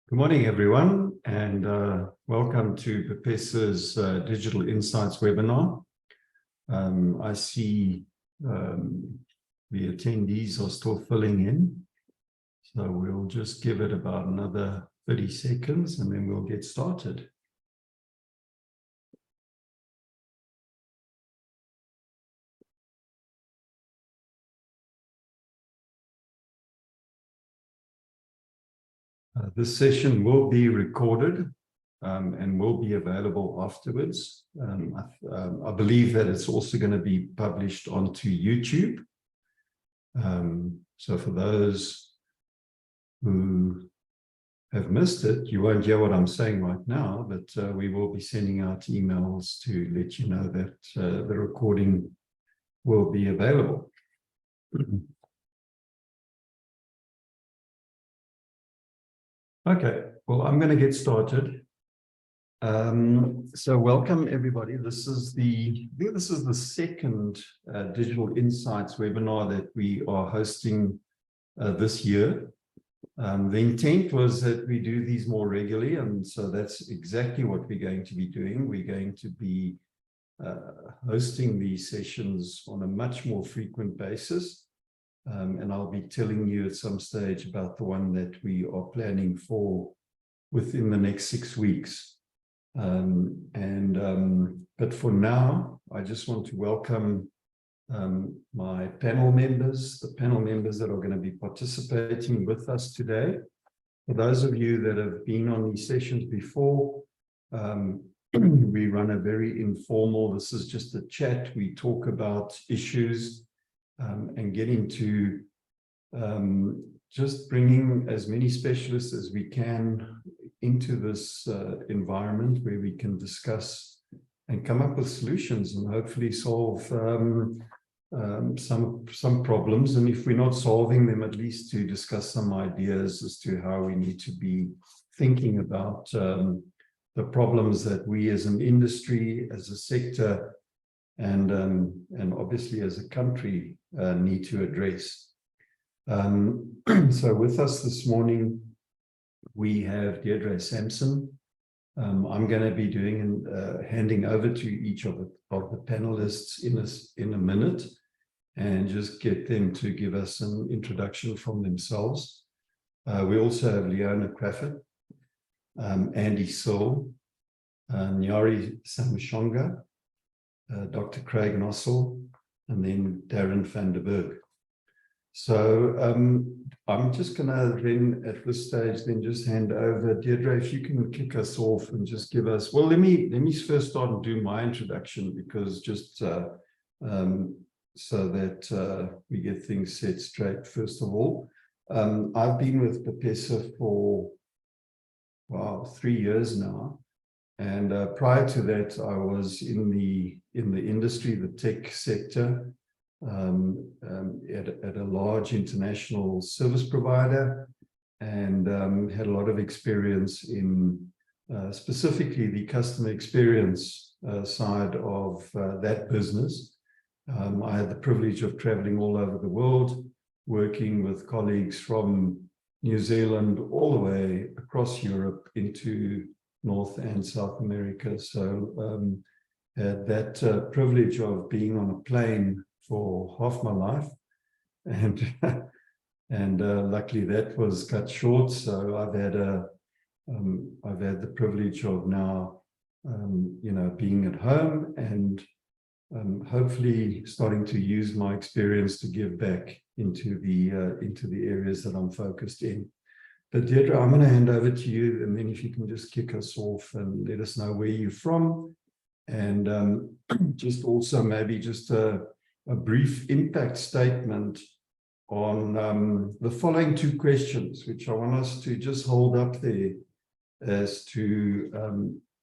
Good morning, everyone, and welcome to BPESA's Digital Insights webinar. I see the attendees are still filling in, so we'll just give it about another 30 seconds and then we'll get started. This session will be recorded and will be available afterwards. I believe that it's also going to be published onto YouTube. So for those who have missed it, you won't hear what I'm saying right now, but we will be sending out emails to let you know that the recording will be available. Okay, well, I'm going to get started. So welcome everybody. This is the second Digital Insights webinar that we are hosting this year. The intent was that we do these more regularly, and so that's exactly what we're going to be doing. We're going to be hosting these sessions on a much more frequent basis. And I'll be telling you at some stage about the one that we are planning for within the next 6 weeks. But for now, I just want to welcome my panel members, the panel members that are going to be participating with us today. For those of you that have been on these sessions before, we run a very informal, this is just a chat. We talk about issues and get into just bringing as many specialists as we can into this environment where we can discuss and come up with solutions and hopefully solve some problems. And if we're not solving them, at least to discuss some ideas as to how we need to be thinking about the problems that we as an industry, as a sector, and obviously as a country need to address. So with us this morning, we have Deirdre Sampson. I'm going to be doing handing over to each of the panelists in a minute and just get them to give us an introduction from themselves. We also have Leona Crawford, Andy Searle, Nyari Samashonga, Dr. Craig Nossel, and then Darren van der Berg. So I'm just going to then at this stage then just hand over. Deirdre, if you can kick us off and just give us, well, let me first start and do my introduction, because just so that we get things set straight. First of all, I've been with BPESA for 3 years now. And prior to that, I was in the industry, the tech sector, at a large international service provider, and had a lot of experience in specifically the customer experience side of that business. I had the privilege of traveling all over the world, working with colleagues from New Zealand all the way across Europe into North and South America. So had that privilege of being on a plane for half my life, and luckily that was cut short. So I've had the privilege of now being at home and hopefully starting to use my experience to give back into the areas that I'm focused in. But Deirdre, I'm going to hand over to you, and then if you can just kick us off and let us know where you're from, and just also maybe just a brief impact statement on the following 2 questions, which I want us to just hold up there as to,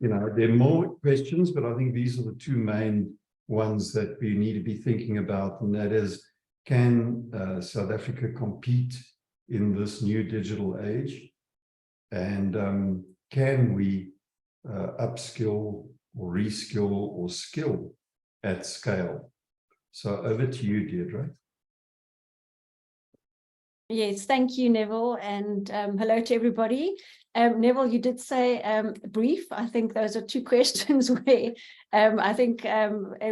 there are more questions, but I think these are the 2 main ones that we need to be thinking about, and that is, can South Africa compete in this new digital age, and can we upskill or reskill or skill at scale? So over to you, Deirdre. Yes, thank you, Neville, and hello to everybody. Neville, you did say brief. I think those are two questions where I think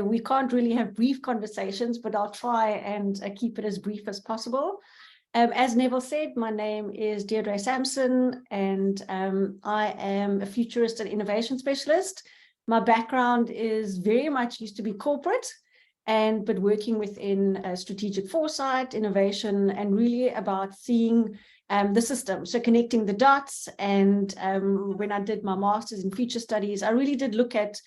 we can't really have brief conversations, but I'll try and keep it as brief as possible. As Neville said, my name is Deirdre Sampson, and I am a futurist and innovation specialist. My background is very much used to be corporate, but working within strategic foresight, innovation, and really about seeing the system. So connecting the dots. And when I did my master's in future studies, I really did look at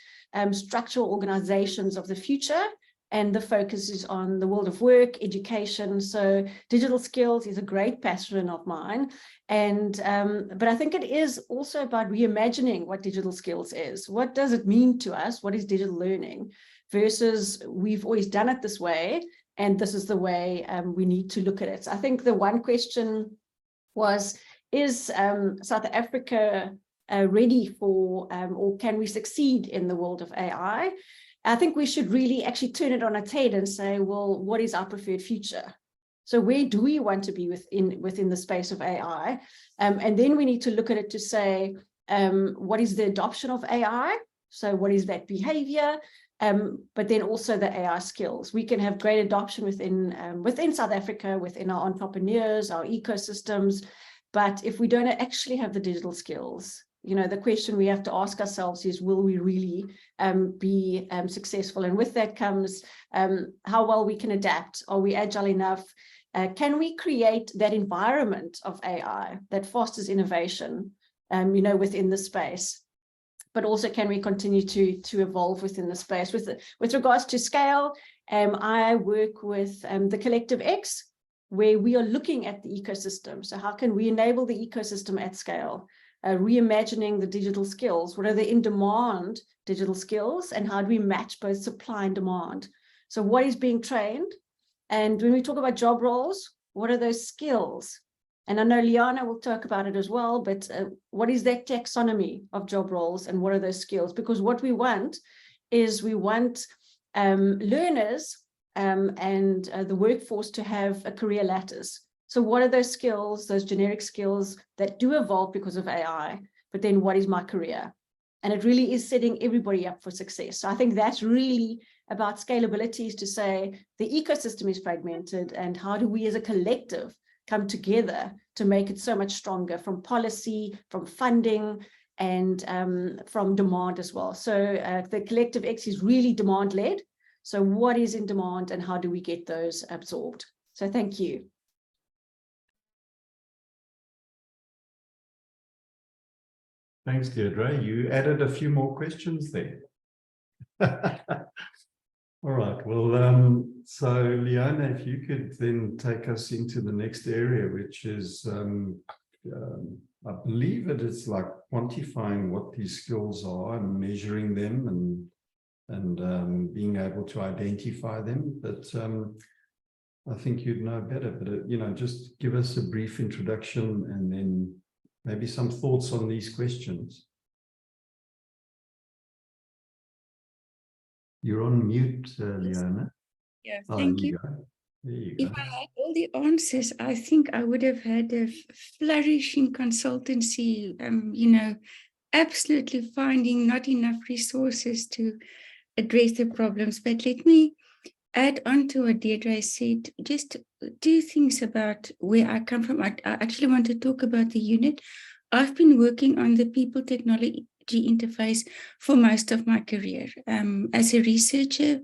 structural organizations of the future. And the focus is on the world of work, education. So digital skills is a great passion of mine. And but I think it is also about reimagining what digital skills is. What does it mean to us? What is digital learning? Versus we've always done it this way, and this is the way we need to look at it. So I think the one question was, is South Africa ready for, or can we succeed in the world of AI? I think we should really actually turn it on its head and say, well, what is our preferred future? So where do we want to be within the space of AI? And then we need to look at it to say, what is the adoption of AI? So what is that behavior? But then also the AI skills. We can have great adoption within South Africa, within our entrepreneurs, our ecosystems. But if we don't actually have the digital skills, the question we have to ask ourselves is, will we really be successful? And with that comes how well we can adapt. Are we agile enough? Can we create that environment of AI that fosters innovation, within the space? But also, can we continue to evolve within the space? With regards to scale, I work with the Collective X, where we are looking at the ecosystem. So how can we enable the ecosystem at scale? Reimagining the digital skills. What are the in-demand digital skills, and how do we match both supply and demand? So what is being trained? And when we talk about job roles, what are those skills? And I know Liana will talk about it as well, but what is that taxonomy of job roles, and what are those skills? Because what we want is learners and the workforce to have a career lattice. So what are those skills, those generic skills that do evolve because of AI? But then what is my career? And it really is setting everybody up for success. So I think that's really about scalability, is to say the ecosystem is fragmented, and how do we as a collective come together to make it so much stronger, from policy, from funding, and from demand as well. So the Collective X is really demand-led. So what is in demand, and how do we get those absorbed? So thank you. Thanks, Deirdre. You added a few more questions there. All right. Well, so Liana, if you could then take us into the next area, which is, I believe it is like quantifying what these skills are and measuring them, and being able to identify them. But I think you'd know better. But just give us a brief introduction, and then maybe some thoughts on these questions. You're on mute, Liana. Yeah, thank you. There you If go. I had all the answers, I think I would have had a flourishing consultancy, absolutely finding not enough resources to address the problems. But let me add on to what Deirdre said, just two things about where I come from. I actually want to talk about the unit. I've been working on the people technology interface for most of my career. As a researcher,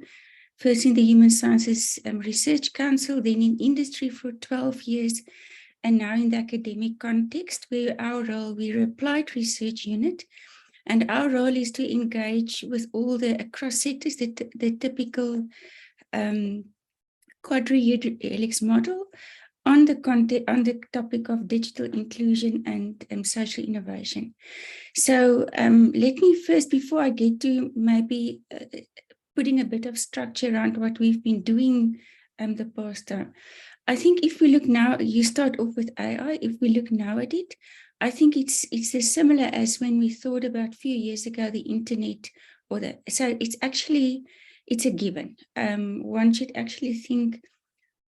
first in the Human Sciences Research Council, then in industry for 12 years, and now in the academic context, where our role, we're an applied research unit, and our role is to engage with all the across sectors, the typical quadri-helix model on the topic of digital inclusion and social innovation. So let me first, before I get to maybe putting a bit of structure around what we've been doing the past time, I think if we look now, you start off with AI. If we look now at it, I think it's as similar as when we thought about a few years ago the internet, so it's a given. One should actually think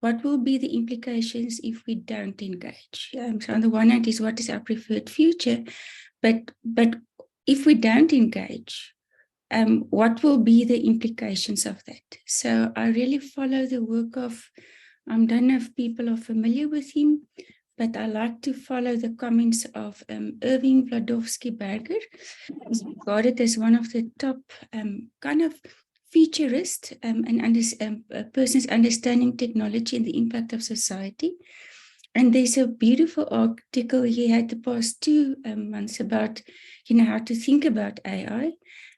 what will be the implications if we don't engage? So on the one hand is what is our preferred future, but if we don't engage, what will be the implications of that? So I really follow the work of, I don't know if people are familiar with him, but I like to follow the comments of Irving Vladovsky-Berger. He's regarded as one of the top kind of futurists and persons understanding technology and the impact of society. And there's a beautiful article he had the past 2 months about, how to think about AI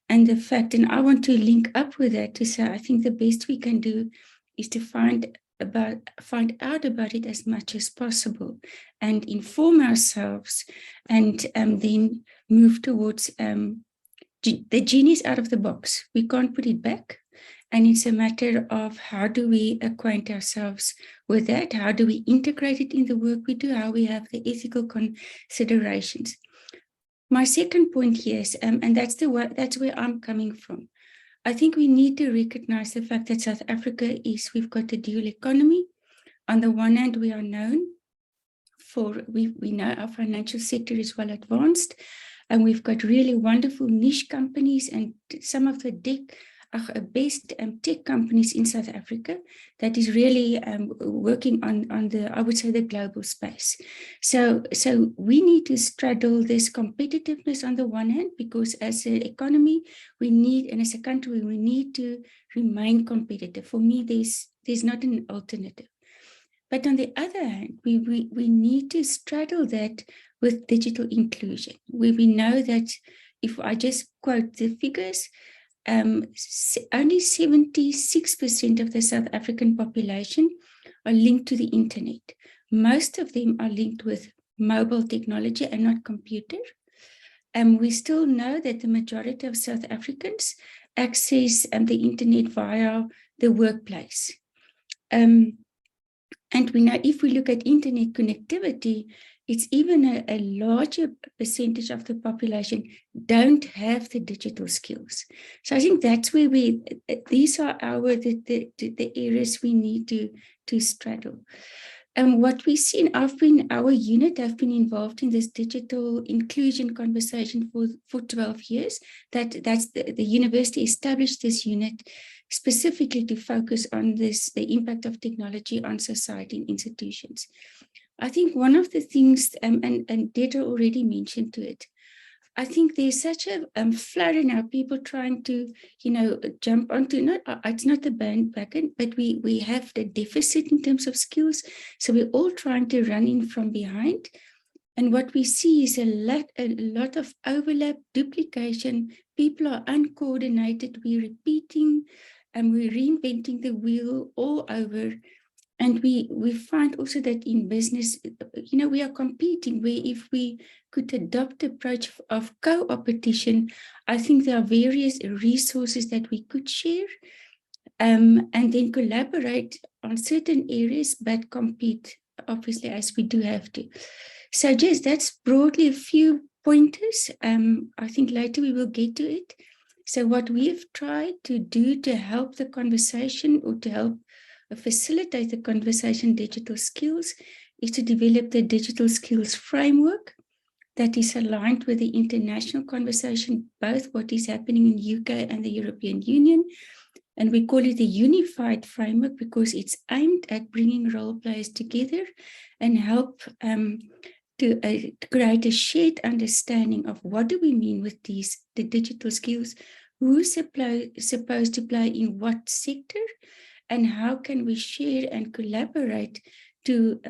and the fact, and I want to link up with that to say, I think the best we can do is to find out about it as much as possible and inform ourselves and then move towards the genie's out of the box. We can't put it back. And it's a matter of how do we acquaint ourselves with that? How do we integrate it in the work we do? How we have the ethical considerations. My second point here is, and that's where I'm coming from. I think we need to recognize the fact that South Africa we've got a dual economy. On the one hand, we are known for, we know our financial sector is well advanced, and we've got really wonderful niche companies and some of the best tech companies in South Africa that is really working on the, I would say, the global space. So we need to straddle this competitiveness on the one hand, because as an economy, we need, and as a country, we need to remain competitive. For me, there's not an alternative. But on the other hand, we need to straddle that with digital inclusion. We know that, if I just quote the figures, only 76% of the South African population are linked to the internet. Most of them are linked with mobile technology and not computer. And we still know that the majority of South Africans access the internet via the workplace. And we know, if we look at internet connectivity, it's even a larger percentage of the population don't have the digital skills. So I think that's where these are the areas we need to straddle. And what we've seen, our unit have been involved in this digital inclusion conversation for 12 years. That's the university established this unit specifically to focus on the impact of technology on society and institutions. I think one of the things, and Deidre already mentioned to it, I think there's such a flurry now, people trying to, jump onto, it's not the bandwagon, but we have the deficit in terms of skills. So we're all trying to run in from behind. And what we see is a lot of overlap, duplication. People are uncoordinated. We're repeating and we're reinventing the wheel all over. And we find also that in business, we are competing, where if we could adopt the approach of co-opetition, I think there are various resources that we could share and then collaborate on certain areas, but compete, obviously, as we do have to. So just that's broadly a few pointers. I think later we will get to it. So what we've tried to do to help the conversation, or to help facilitate the conversation digital skills, is to develop the digital skills framework that is aligned with the international conversation, both what is happening in UK and the European Union. And we call it a unified framework because it's aimed at bringing role players together and help to create a shared understanding of what do we mean with the digital skills, who's supposed to play in what sector, and how can we share and collaborate to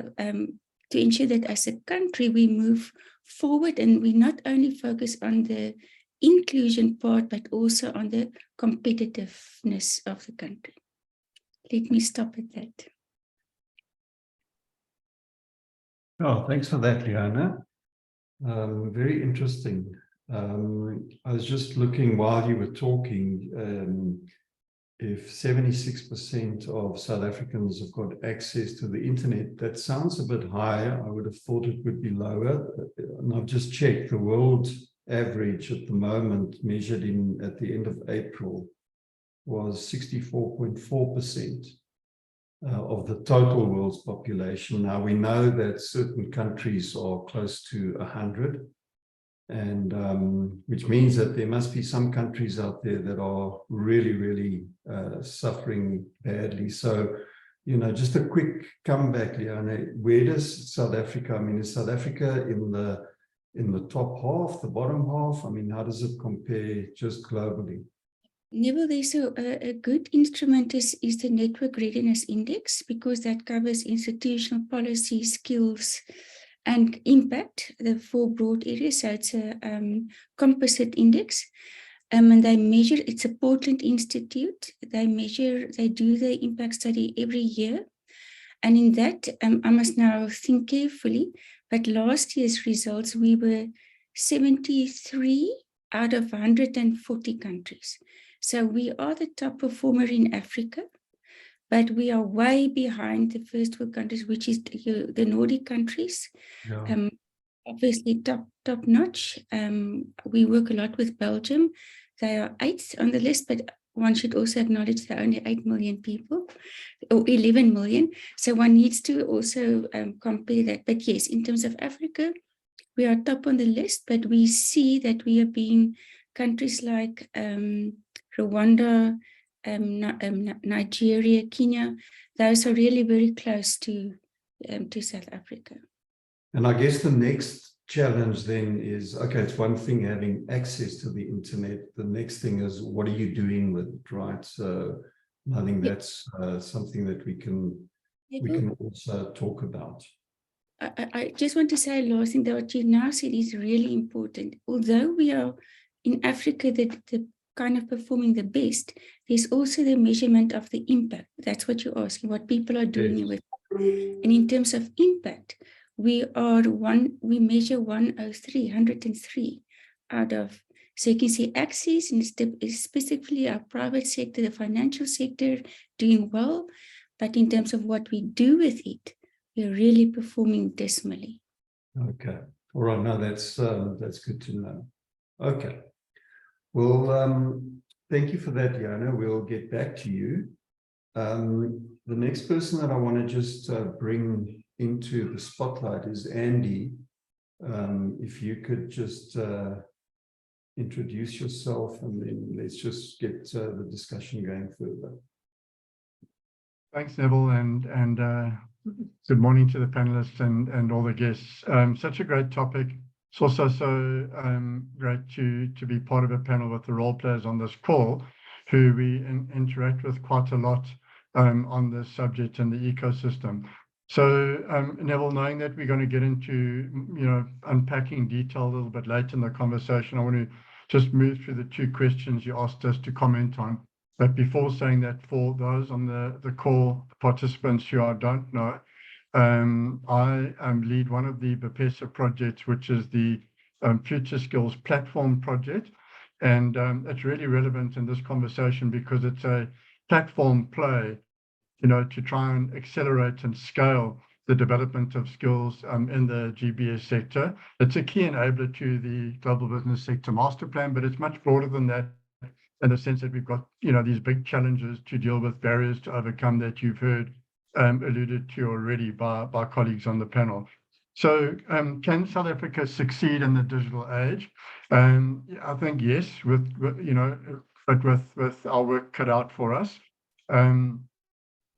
ensure that as a country we move forward and we not only focus on the inclusion part, but also on the competitiveness of the country. Let me stop at that. Oh, thanks for that, Liana. Very interesting. I was just looking while you were talking, if 76% of South Africans have got access to the internet, that sounds a bit higher. I would have thought it would be lower. And I've just checked the world average at the moment, measured at the end of April, was 64.4%. of the total world's population. Now, we know that certain countries are close to 100, and which means that there must be some countries out there that are really, really suffering badly. So, you know, just a quick comeback, Liane, where does South Africa, I mean, is South Africa in the top half, the bottom half? I mean, how does it compare just globally? Neville, there's a good instrument is the Network Readiness Index, because that covers institutional policy, skills, and impact, the four broad areas. So it's a composite index. And they measure, it's a Portland Institute. They do the impact study every year. And in that, I must now think carefully, but last year's results, we were 73 out of 140 countries. So we are the top performer in Africa, but we are way behind the first world countries, which is the Nordic countries. Yeah. Obviously top notch. We work a lot with Belgium. They are 8th on the list, but one should also acknowledge there are only 8 million people, or 11 million. So one needs to also compare that. But yes, in terms of Africa, we are top on the list, but we see that we are being countries like Rwanda, Nigeria, Kenya. Those are really very close to South Africa. And I guess the next challenge then is, okay, it's one thing having access to the internet. The next thing is, what are you doing with it, right? So I think that's something that we can also talk about. I just want to say last thing that what you now said is really important. Although we are in Africa the kind of performing the best, there's also the measurement of the impact. That's what you're asking, what people are doing with it. And in terms of impact, we measure 103 out of, so you can see access, and specifically our private sector, the financial sector, doing well. But in terms of what we do with it, we're really performing dismally. Okay. All right. No, that's good to know. Okay. Well, thank you for that, Liane. We'll get back to you. The next person that I want to just bring into the spotlight is Andy. If you could just introduce yourself, and then let's just get the discussion going further. Thanks, Neville, and good morning to the panelists and all the guests. Such a great topic. It's also so great to be part of a panel with the role players on this call, who we interact with quite a lot on this subject and the ecosystem. So Neville, knowing that we're going to get into unpacking detail a little bit later in the conversation, I want to just move through the two questions you asked us to comment on. But before saying that, for those on the call participants who I don't know, I lead one of the BPESA projects, which is the Future Skills Platform project. And it's really relevant in this conversation because it's a platform play, to try and accelerate and scale the development of skills in the GBS sector. It's a key enabler to the Global Business Sector Master Plan, but it's much broader than that, in the sense that we've got, these big challenges to deal with, barriers to overcome that you've heard alluded to already by colleagues on the panel. So can South Africa succeed in the digital age? I think yes, but with our work cut out for us.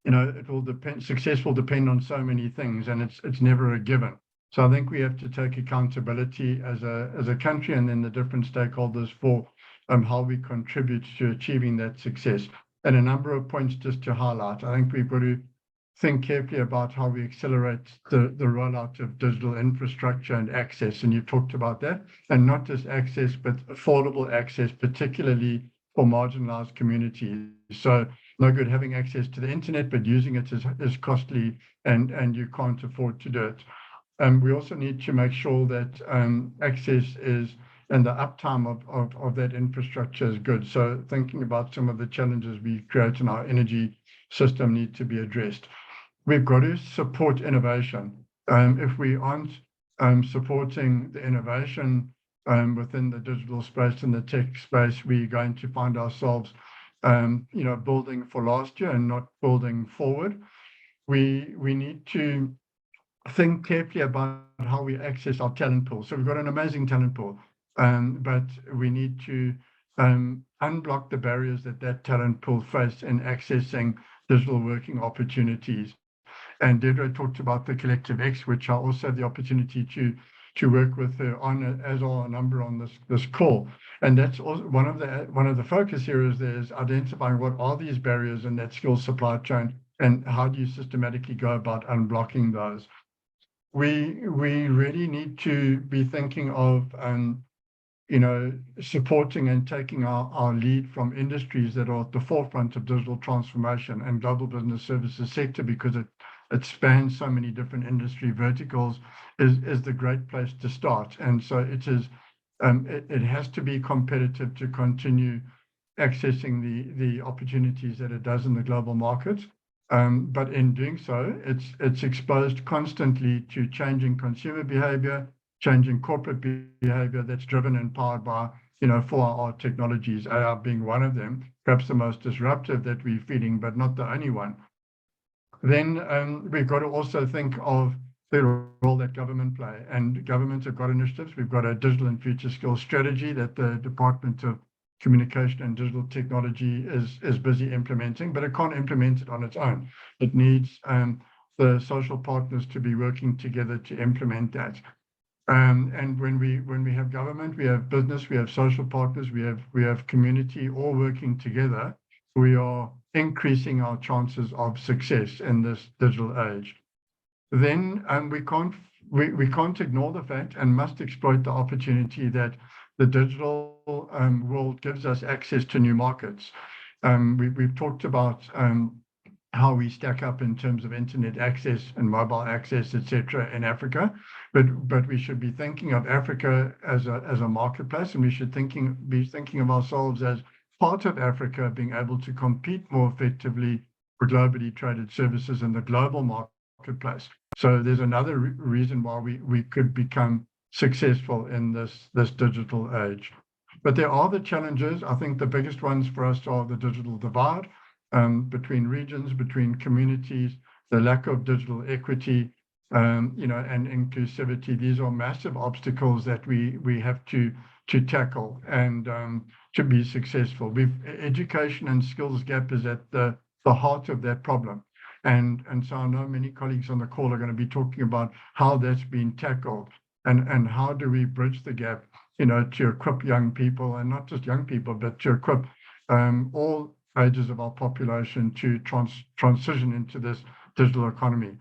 It will depend. Success will depend on so many things, and it's never a given. So I think we have to take accountability as a country, and then the different stakeholders for how we contribute to achieving that success. And a number of points just to highlight. I think we've got to think carefully about how we accelerate the rollout of digital infrastructure and access. And you've talked about that, and not just access, but affordable access, particularly for marginalized communities. So no good having access to the internet, but using it is costly, and you can't afford to do it. We also need to make sure that access is, and the uptime of that infrastructure is good. So thinking about some of the challenges we create in our energy system need to be addressed. We've got to support innovation. If we aren't supporting the innovation within the digital space and the tech space, we're going to find ourselves building for last year and not building forward. we need to think carefully about how we access our talent pool. So we've got an amazing talent pool, but we need to unblock the barriers that talent pool face in accessing digital working opportunities. And Deirdre talked about the Collective X, which I also had the opportunity to work with her on, as are a number on this call. And that's also one of the focus areas there is identifying what are these barriers in that skills supply chain and how do you systematically go about unblocking those. We really need to be thinking of supporting and taking our lead from industries that are at the forefront of digital transformation and global business services sector, because it spans so many different industry verticals, is the great place to start. And so it is it has to be competitive to continue accessing the opportunities that it does in the global market. But in doing so, it's exposed constantly to changing consumer behavior, changing corporate behavior that's driven and powered by 4R technologies, AI being one of them, perhaps the most disruptive that we're feeling, but not the only one. Then we've got to also think of the role that government play, and governments have got initiatives. We've got a digital and future skills strategy that the Department of Communication and Digital Technology is busy implementing, but it can't implement it on its own. It needs the social partners to be working together to implement that. And when we have government, we have business, we have social partners, we have community all working together, we are increasing our chances of success in this digital age. Then we can't ignore the fact and must exploit the opportunity that the digital world gives us access to new markets. We've talked about how we stack up in terms of internet access and mobile access, etc., in Africa, but we should be thinking of Africa as a marketplace, and we should be thinking of ourselves as part of Africa being able to compete more effectively for globally traded services in the global marketplace. So there's another reason why we could become successful in this digital age. But there are the challenges. I think the biggest ones for us are the digital divide between regions, between communities, the lack of digital equity, and inclusivity. These are massive obstacles that we have to tackle and to be successful. Education and skills gap is at the heart of that problem. And so I know many colleagues on the call are going to be talking about how that's been tackled and how do we bridge the gap, to equip young people, and not just young people, but to equip all ages of our population to transition into this digital economy.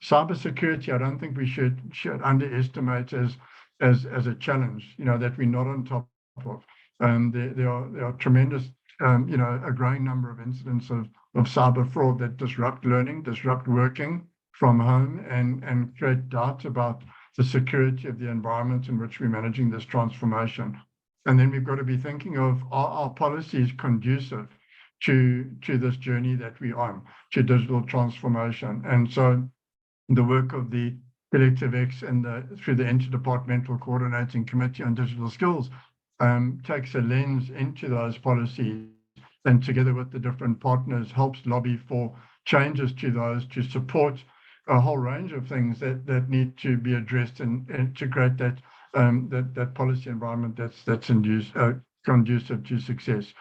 Cybersecurity, I don't think we should underestimate as a challenge, that we're not on top of. There are tremendous, a growing number of incidents of cyber fraud that disrupt learning, disrupt working from home, and create doubt about the security of the environment in which we're managing this transformation. And then we've got to be thinking of, are our policies conducive to this journey that we're on, to digital transformation? And so the work of the Collective X and through the Interdepartmental Coordinating Committee on Digital Skills takes a lens into those policies, and together with the different partners helps lobby for changes to those to support a whole range of things that need to be addressed and to create that policy environment that's conducive to success.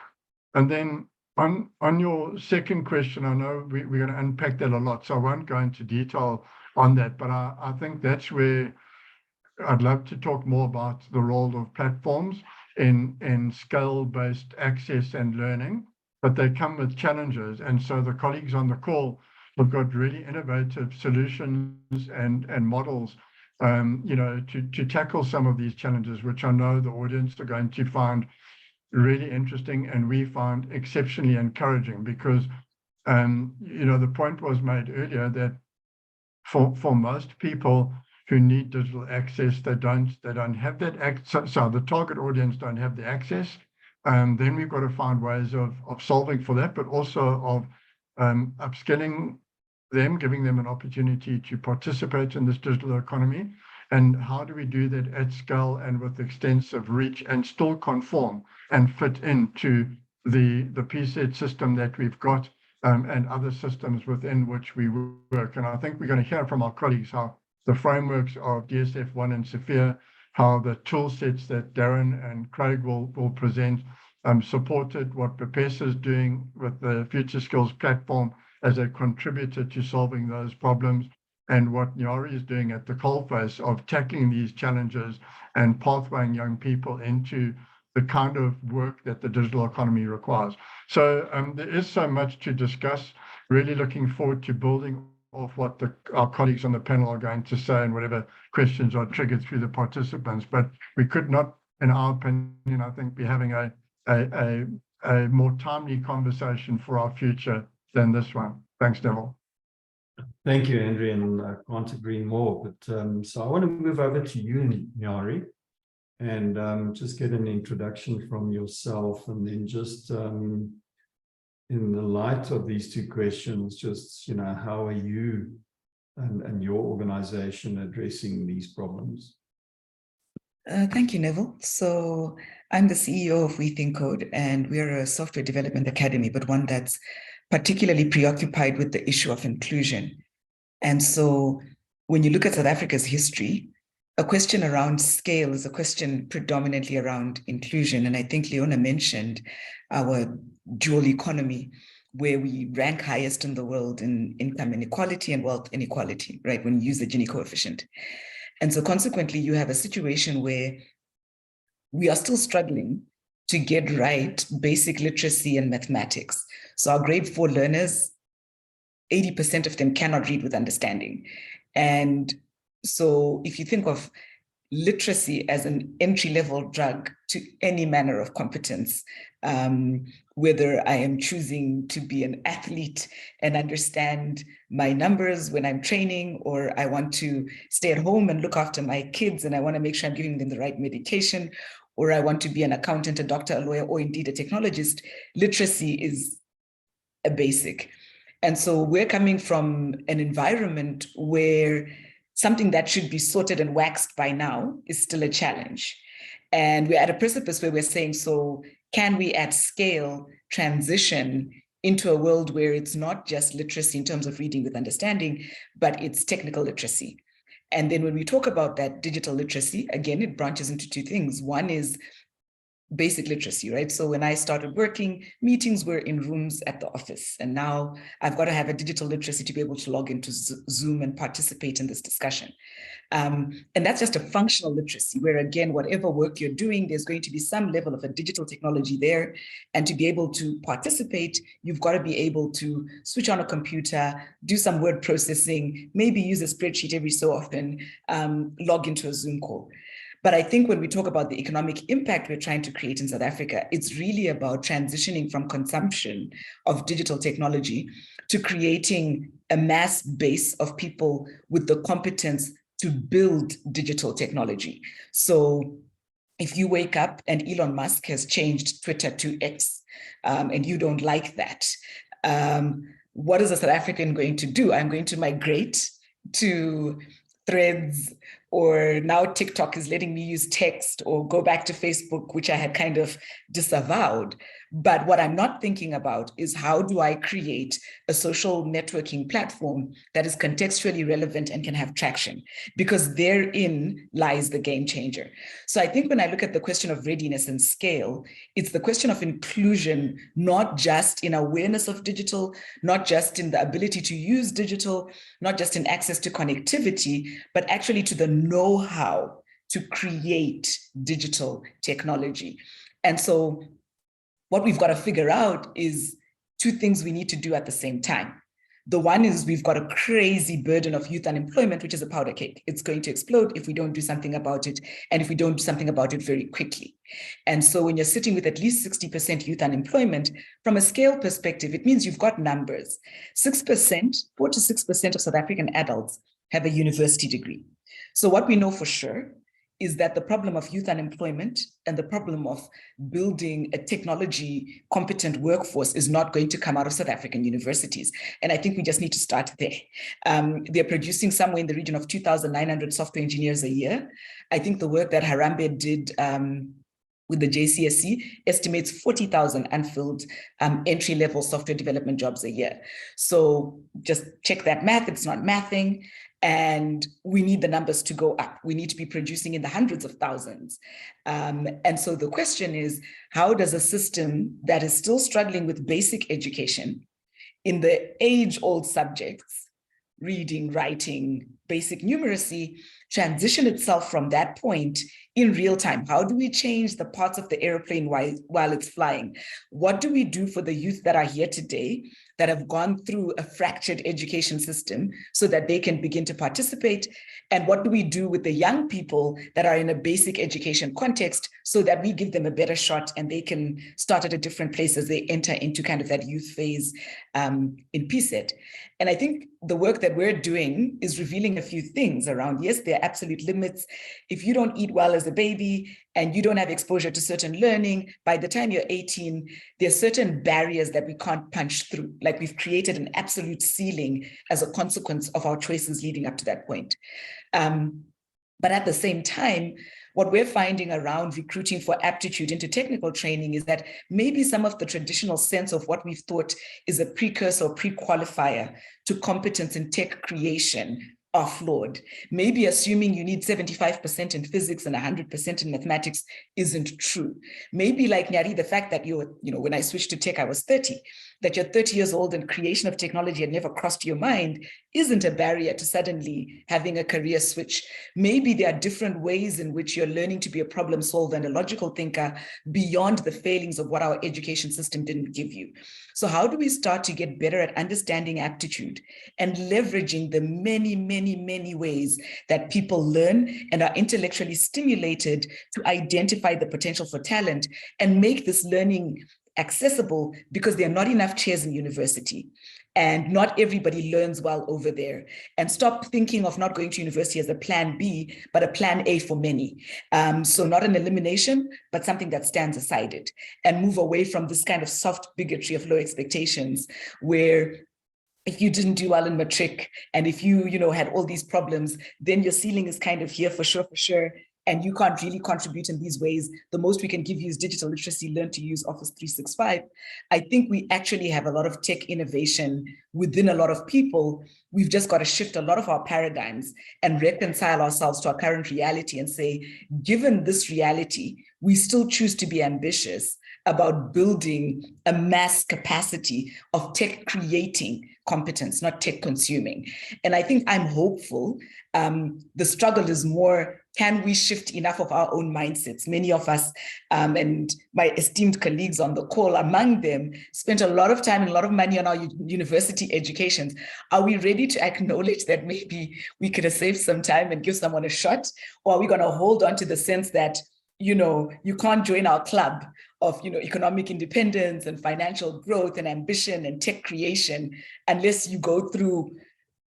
And then on your second question, I know we're going to unpack that a lot, so I won't go into detail on that, but I think that's where I'd love to talk more about the role of platforms in scale-based access and learning, but they come with challenges. And so the colleagues on the call have got really innovative solutions and models, to tackle some of these challenges, which I know the audience are going to find really interesting and we find exceptionally encouraging, because, the point was made earlier that for most people who need digital access, they don't have that access. So the target audience don't have the access. Then we've got to find ways of solving for that, but also of upskilling them, giving them an opportunity to participate in this digital economy. And how do we do that at scale and with extensive reach and still conform and fit into the PSET system that we've got and other systems within which we work. And I think we're going to hear from our colleagues how the frameworks of DSF1 and Sophia, how the tool sets that Darren and Craig will present supported what BPESA is doing with the Future Skills platform as a contributor to solving those problems, and what Nyari is doing at the coalface of tackling these challenges and pathwaying young people into the kind of work that the digital economy requires. So there is so much to discuss. Really looking forward to building off what our colleagues on the panel are going to say and whatever questions are triggered through the participants. But we could not, in our opinion, I think, be having a more timely conversation for our future than this one. Thanks, Neville. Thank you, Andrew, and I can't agree more. But so I want to move over to you, Nyari, and just get an introduction from yourself, and then just in the light of these two questions, just, you know, how are you and your organization addressing these problems? Thank you, Neville. So I'm the CEO of We Think Code, and we're a software development academy, but one that's particularly preoccupied with the issue of inclusion. And so when you look at South Africa's history, a question around scale is a question predominantly around inclusion. And I think Leona mentioned our dual economy, where we rank highest in the world in income inequality and wealth inequality, right, when you use the Gini coefficient. And so consequently, you have a situation where we are still struggling to get right basic literacy and mathematics. So our grade 4 learners, 80% of them cannot read with understanding. And so if you think of literacy as an entry-level drug to any manner of competence, whether I am choosing to be an athlete and understand my numbers when I'm training, or I want to stay at home and look after my kids and I want to make sure I'm giving them the right medication, or I want to be an accountant, a doctor, a lawyer, or indeed a technologist, literacy is a basic. And so we're coming from an environment where something that should be sorted and waxed by now is still a challenge. And we're at a precipice where we're saying, so can we at scale transition into a world where it's not just literacy in terms of reading with understanding, but it's technical literacy? And then when we talk about that digital literacy, again, it branches into two things. One is basic literacy, right? So when I started working, meetings were in rooms at the office. And now I've got to have a digital literacy to be able to log into Zoom and participate in this discussion. And that's just a functional literacy, where again, whatever work you're doing, there's going to be some level of a digital technology there. And to be able to participate, you've got to be able to switch on a computer, do some word processing, maybe use a spreadsheet every so often, log into a Zoom call. But I think when we talk about the economic impact we're trying to create in South Africa, it's really about transitioning from consumption of digital technology to creating a mass base of people with the competence to build digital technology. So if you wake up and Elon Musk has changed Twitter to X, and you don't like that, what is a South African going to do? I'm going to migrate to Threads, or now TikTok is letting me use text, or go back to Facebook, which I had kind of disavowed. But what I'm not thinking about is, how do I create a social networking platform that is contextually relevant and can have traction? Because therein lies the game changer. So I think when I look at the question of readiness and scale, it's the question of inclusion, not just in awareness of digital, not just in the ability to use digital, not just in access to connectivity, but actually to the know-how to create digital technology. And so what we've got to figure out is two things we need to do at the same time. The one is we've got a crazy burden of youth unemployment, which is a powder cake. It's going to explode if we don't do something about it, and if we don't do something about it very quickly. And so when you're sitting with at least 60% youth unemployment, from a scale perspective, it means you've got numbers. 4 to 6% of South African adults have a university degree. So what we know for sure is that the problem of youth unemployment and the problem of building a technology competent workforce is not going to come out of South African universities. And I think we just need to start there. They're producing somewhere in the region of 2,900 software engineers a year. I think the work that Harambe did with the JCSC, estimates 40,000 unfilled entry-level software development jobs a year. So just check that math, it's not mathing. And we need the numbers to go up. We need to be producing in the hundreds of thousands. And so the question is, how does a system that is still struggling with basic education in the age-old subjects, reading, writing, basic numeracy, transition itself from that point in real time? How do we change the parts of the airplane while it's flying? What do we do for the youth that are here today that have gone through a fractured education system so that they can begin to participate? And what do we do with the young people that are in a basic education context so that we give them a better shot and they can start at a different place as they enter into kind of that youth phase in PSET? And I think the work that we're doing is revealing a few things around, yes, there are absolute limits. If you don't eat well as a baby and you don't have exposure to certain learning, by the time you're 18, there are certain barriers that we can't punch through. Like we've created an absolute ceiling as a consequence of our choices leading up to that point. But at the same time, what we're finding around recruiting for aptitude into technical training is that maybe some of the traditional sense of what we've thought is a precursor or pre-qualifier to competence in tech creation are flawed. Maybe assuming you need 75% in physics and 100% in mathematics isn't true. Maybe like Nyari, the fact that when I switched to tech, I was 30, that you're 30 years old and creation of technology had never crossed your mind isn't a barrier to suddenly having a career switch. Maybe there are different ways in which you're learning to be a problem solver and a logical thinker beyond the failings of what our education system didn't give you. So how do we start to get better at understanding aptitude and leveraging the many ways that people learn and are intellectually stimulated to identify the potential for talent and make this learning accessible, because there are not enough chairs in university and not everybody learns well over there, and stop thinking of not going to university as a plan B, but a plan A for many. So not an elimination, but something that stands aside it, and move away from this kind of soft bigotry of low expectations where if you didn't do well in matric and if you had all these problems, then your ceiling is kind of here for sure. And you can't really contribute in these ways. The most we can give you is digital literacy, learn to use Office 365. I think we actually have a lot of tech innovation within a lot of people. We've just got to shift a lot of our paradigms and reconcile ourselves to our current reality and say, given this reality, we still choose to be ambitious about building a mass capacity of tech creating competence, not tech consuming. And I think I'm hopeful. The struggle is more, can we shift enough of our own mindsets? Many of us, and my esteemed colleagues on the call, among them, spent a lot of time and a lot of money on our university educations. Are we ready to acknowledge that maybe we could have saved some time and give someone a shot? Or are we going to hold on to the sense that, you can't join our club of, economic independence and financial growth and ambition and tech creation unless you go through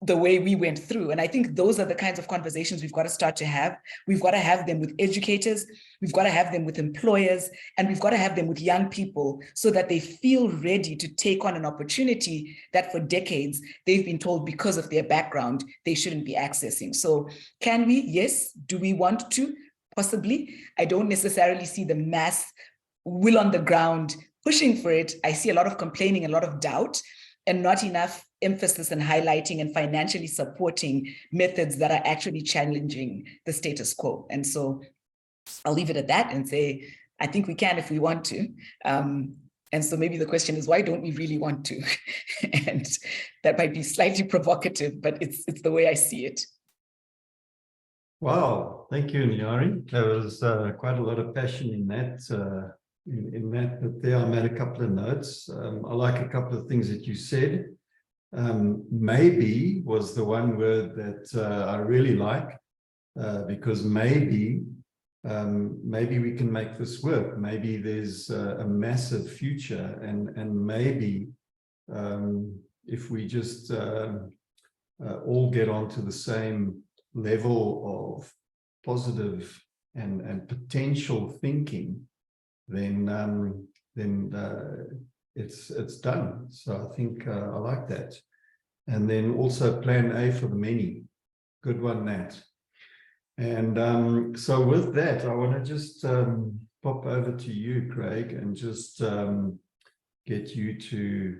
the way we went through? And I think those are the kinds of conversations we've got to start to have. We've got to have them with educators, we've got to have them with employers, and we've got to have them with young people so that they feel ready to take on an opportunity that for decades they've been told because of their background they shouldn't be accessing. So can we? Yes. Do we want to? Possibly. I don't necessarily see the mass will on the ground pushing for it. I see a lot of complaining, a lot of doubt, and not enough emphasis and highlighting and financially supporting methods that are actually challenging the status quo. And so I'll leave it at that and say, I think we can if we want to. And so maybe the question is, why don't we really want to? And that might be slightly provocative, but it's the way I see it. Wow, thank you, Nyari. There was quite a lot of passion in that. But there I made a couple of notes. I like a couple of things that you said. Maybe was the one word that I really like, because maybe we can make this work. Maybe there's a massive future, and maybe if we just all get onto the same level of positive and potential thinking, then it's done. So I think I like that. And then also plan A for the many. Good one, Nat. And so with that, I want to just pop over to you, Craig, and just get you to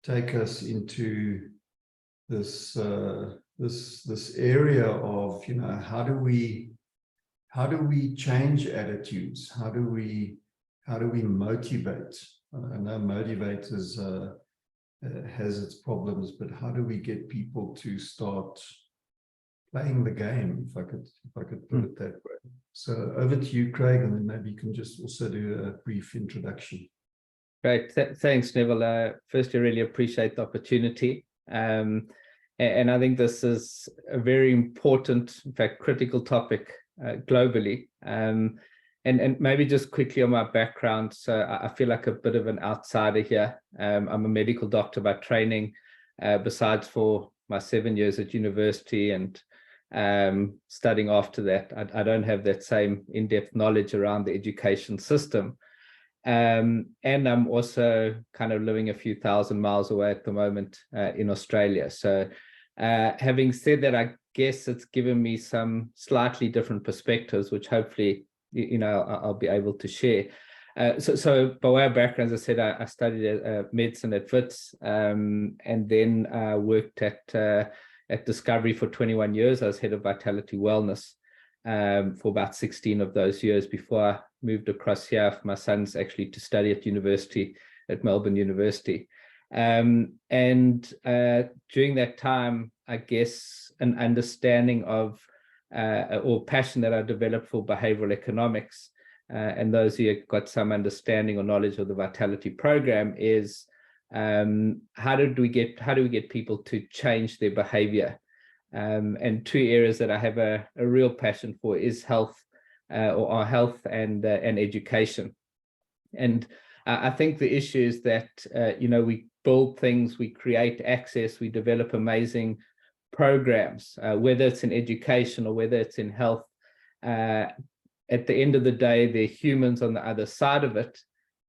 take us into this this area of, you know, how do we change attitudes? How do we motivate? I know motivate has its problems, but how do we get people to start playing the game, if I could put it that way? So over to you, Craig, and then maybe you can just also do a brief introduction. Great, thanks, Neville. Firstly, I really appreciate the opportunity. And I think this is a very important, in fact, critical topic globally. And maybe just quickly on my background. So I feel like a bit of an outsider here. I'm a medical doctor by training, besides for my 7 years at university and studying after that. I don't have that same in-depth knowledge around the education system. And I'm also kind of living a few thousand miles away at the moment in Australia. So having said that, I guess it's given me some slightly different perspectives, which hopefully, you know, I'll be able to share. So by way of background, as I said, I studied medicine at Wits, and then worked at Discovery for 21 years. I was head of Vitality Wellness for about 16 of those years before I moved across here for my sons actually to study at university, at Melbourne University. And during that time, I guess an understanding of or passion that I developed for behavioral economics, and those who have got some understanding or knowledge of the Vitality program, is how do we get people to change their behavior? And two areas that I have a real passion for is health, or our health and education. And I think the issue is that you know, we build things, we create access, we develop amazing programs, whether it's in education or whether it's in health. At the end of the day, there are humans on the other side of it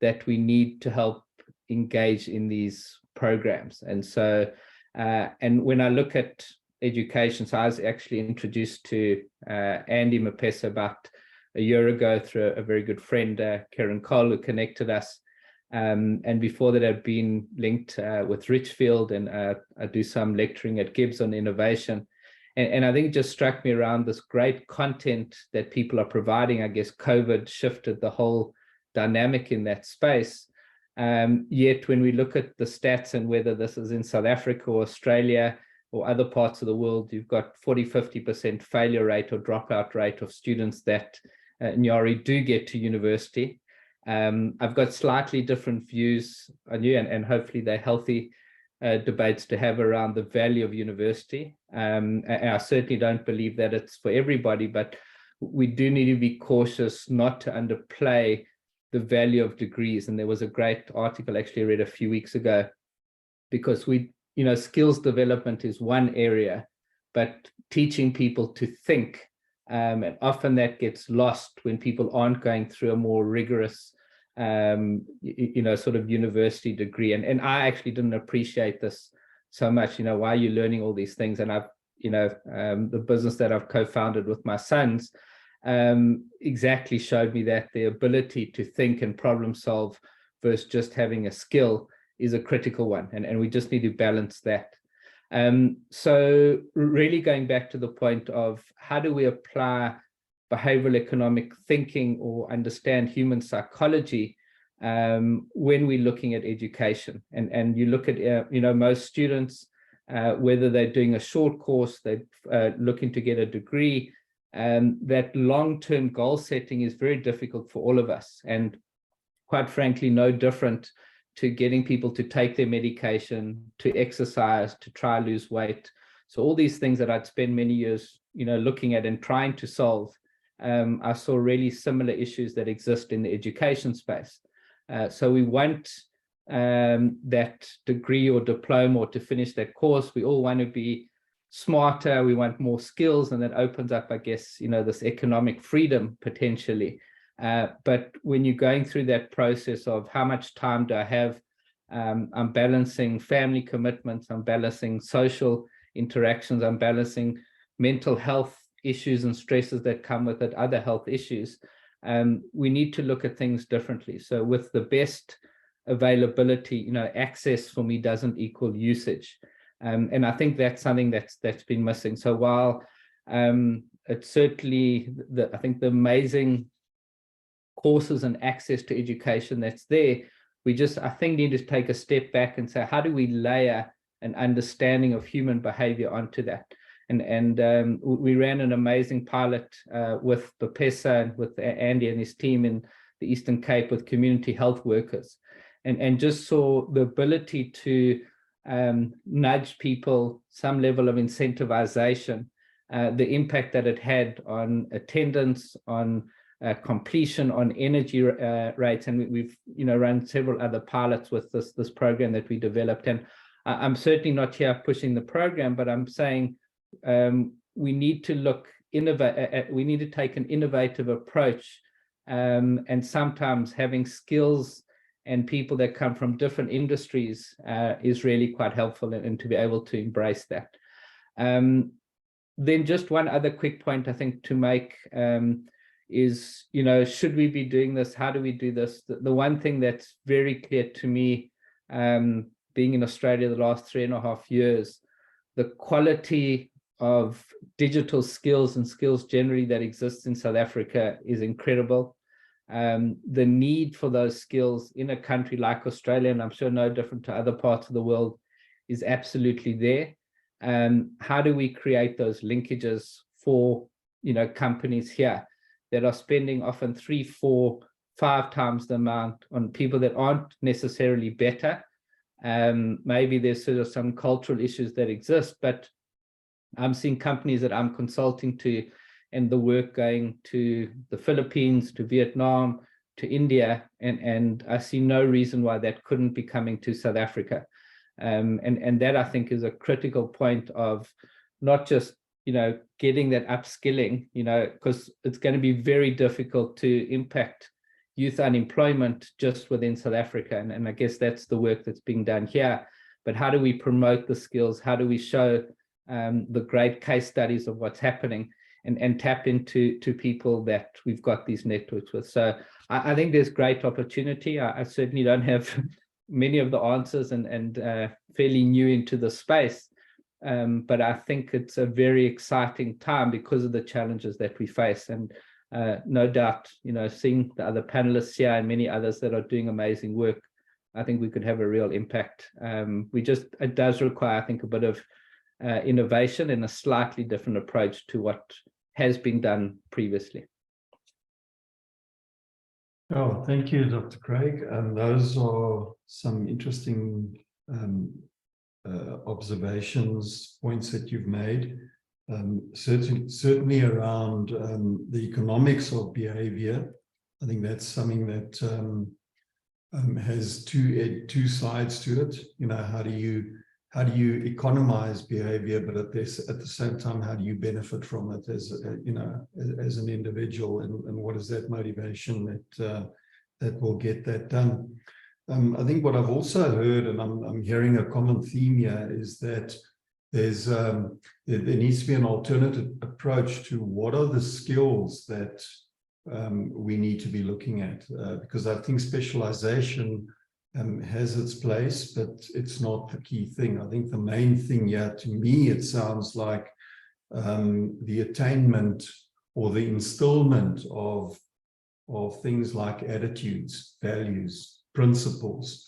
that we need to help engage in these programs. And so, and when I look at education, so I was actually introduced to Andy BPESA about a year ago through a very good friend, Karen Cole, who connected us. And before that, I'd been linked with Richfield, and I do some lecturing at Gibbs on innovation. And I think it just struck me around this great content that people are providing. I guess COVID shifted the whole dynamic in that space. Yet when we look at the stats, and whether this is in South Africa or Australia or other parts of the world, you've got 40–50% failure rate or dropout rate of students that Nyari do get to university. I've got slightly different views on you, and hopefully they're healthy debates to have around the value of university. And I certainly don't believe that it's for everybody, but we do need to be cautious not to underplay the value of degrees. And there was a great article actually I read a few weeks ago, because you know, skills development is one area, but teaching people to think, and often that gets lost when people aren't going through a more rigorous, you know, sort of university degree. And I actually didn't appreciate this so much. You know, why are you learning all these things? And I've, you know, the business that I've co-founded with my sons exactly showed me that the ability to think and problem solve versus just having a skill is a critical one. And we just need to balance that. So really going back to the point of how do we apply behavioral economic thinking or understand human psychology when we're looking at education. And you look at, you know, most students, whether they're doing a short course, they're looking to get a degree, that long-term goal setting is very difficult for all of us. And quite frankly, no different to getting people to take their medication, to exercise, to try lose weight. So all these things that I'd spend many years, you know, looking at and trying to solve, I saw really similar issues that exist in the education space. So we want that degree or diploma or to finish that course. We all want to be smarter. We want more skills, and that opens up, I guess, you know, this economic freedom potentially. But when you're going through that process of how much time do I have, I'm balancing family commitments, I'm balancing social interactions, I'm balancing mental health issues and stresses that come with it, other health issues. we need to look at things differently. So with the best availability, access for me doesn't equal usage. And I think that's something that's been missing. So while it's certainly, I think the amazing courses and access to education that's there, we just, I think, need to take a step back and say, how do we layer an understanding of human behavior onto that? And we ran an amazing pilot with BPESA and with Andy and his team in the Eastern Cape with community health workers, and just saw the ability to nudge people, some level of incentivization, the impact that it had on attendance, on completion, on energy rates. And we've run several other pilots with this program that we developed. And I'm certainly not here pushing the program, but I'm saying we need to we need to take an innovative approach, and sometimes having skills and people that come from different industries is really quite helpful, and to be able to embrace that. Then just one other quick point I think to make is, should we be doing this? How do we do this? The one thing that's very clear to me, being in Australia the last 3.5 years, the quality of digital skills and skills generally that exists in South Africa is incredible. The need for those skills in a country like Australia, and I'm sure no different to other parts of the world, is absolutely there. How do we create those linkages for companies here that are spending often 3, 4, 5 times the amount on people that aren't necessarily better? Maybe there's sort of some cultural issues that exist, but I'm seeing companies that I'm consulting to, and the work going to the Philippines, to Vietnam, to India, and I see no reason why that couldn't be coming to South Africa. And that, I think, is a critical point of not just getting that upskilling, because it's going to be very difficult to impact youth unemployment just within South Africa, and I guess that's the work that's being done here. But how do we promote the skills? How do we show the great case studies of what's happening, and tap into people that we've got these networks with? So I think there's great opportunity. I certainly don't have many of the answers, and fairly new into the space, but I think it's a very exciting time because of the challenges that we face. And no doubt, seeing the other panelists here and many others that are doing amazing work, I think we could have a real impact. It does require, I think, a bit of innovation and a slightly different approach to what has been done previously. Oh, thank you, Dr. Craig. Those are some interesting observations, points that you've made. Certainly around the economics of behavior. I think that's something that has two sides to it. How do you economize behavior, but at the same time, how do you benefit from it as an individual, and what is that motivation that will get that done? I think what I've also heard, and I'm hearing a common theme here, is that there needs to be an alternative approach to what are the skills that we need to be looking at, because I think specialization has its place, but it's not the key thing. I think the main thing here, to me, it sounds like the attainment or the instillment of things like attitudes, values, principles.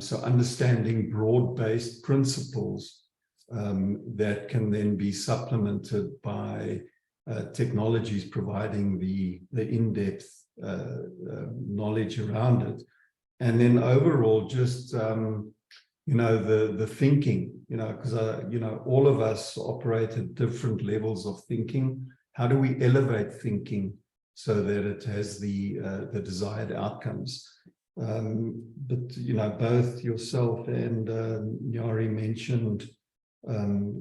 So understanding broad-based principles that can then be supplemented by technologies providing the in-depth knowledge around it. And then overall, just, the thinking, because, all of us operate at different levels of thinking. How do we elevate thinking so that it has the desired outcomes? But, both yourself and Nyari mentioned,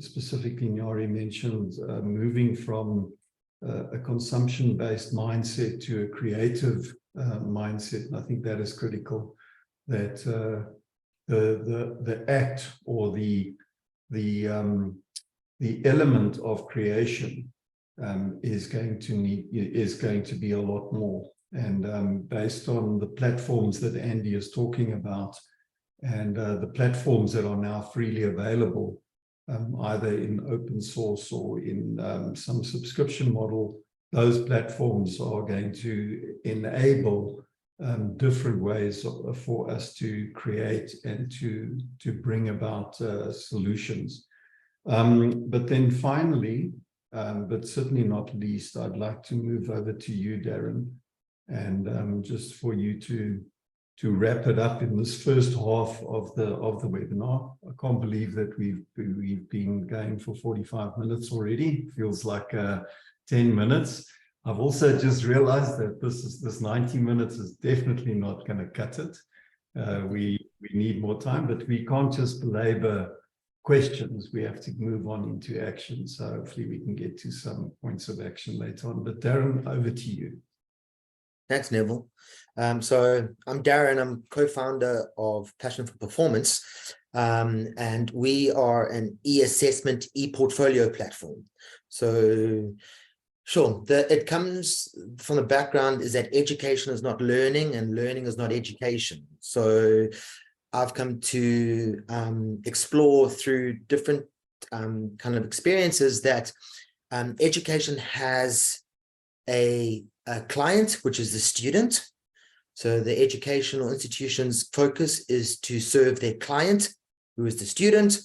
specifically Nyari mentioned moving from a consumption-based mindset to a creative mindset. And I think that is critical, that the act or the element of creation is going to be a lot more And based on the platforms that Andy is talking about, and the platforms that are now freely available, either in open source or in some subscription model, those platforms are going to enable different ways for us to create and to bring about solutions. But then finally, but certainly not least, I'd like to move over to you, Darren, and just for you to wrap it up in this first half of the webinar. I can't believe that we've been going for 45 minutes already. Feels like 10 minutes. I've also just realized that this 90 minutes is definitely not going to cut it. We need more time, but we can't just belabor questions. We have to move on into action. So hopefully we can get to some points of action later on. But Darren, over to you. Thanks, Neville. So I'm Darren. I'm co-founder of Passion for Performance, and we are an e-assessment, e-portfolio platform. So sure, it comes from the background is that education is not learning and learning is not education. So I've come to explore through different kind of experiences that education has a client, which is the student. So the educational institution's focus is to serve their client, who is the student,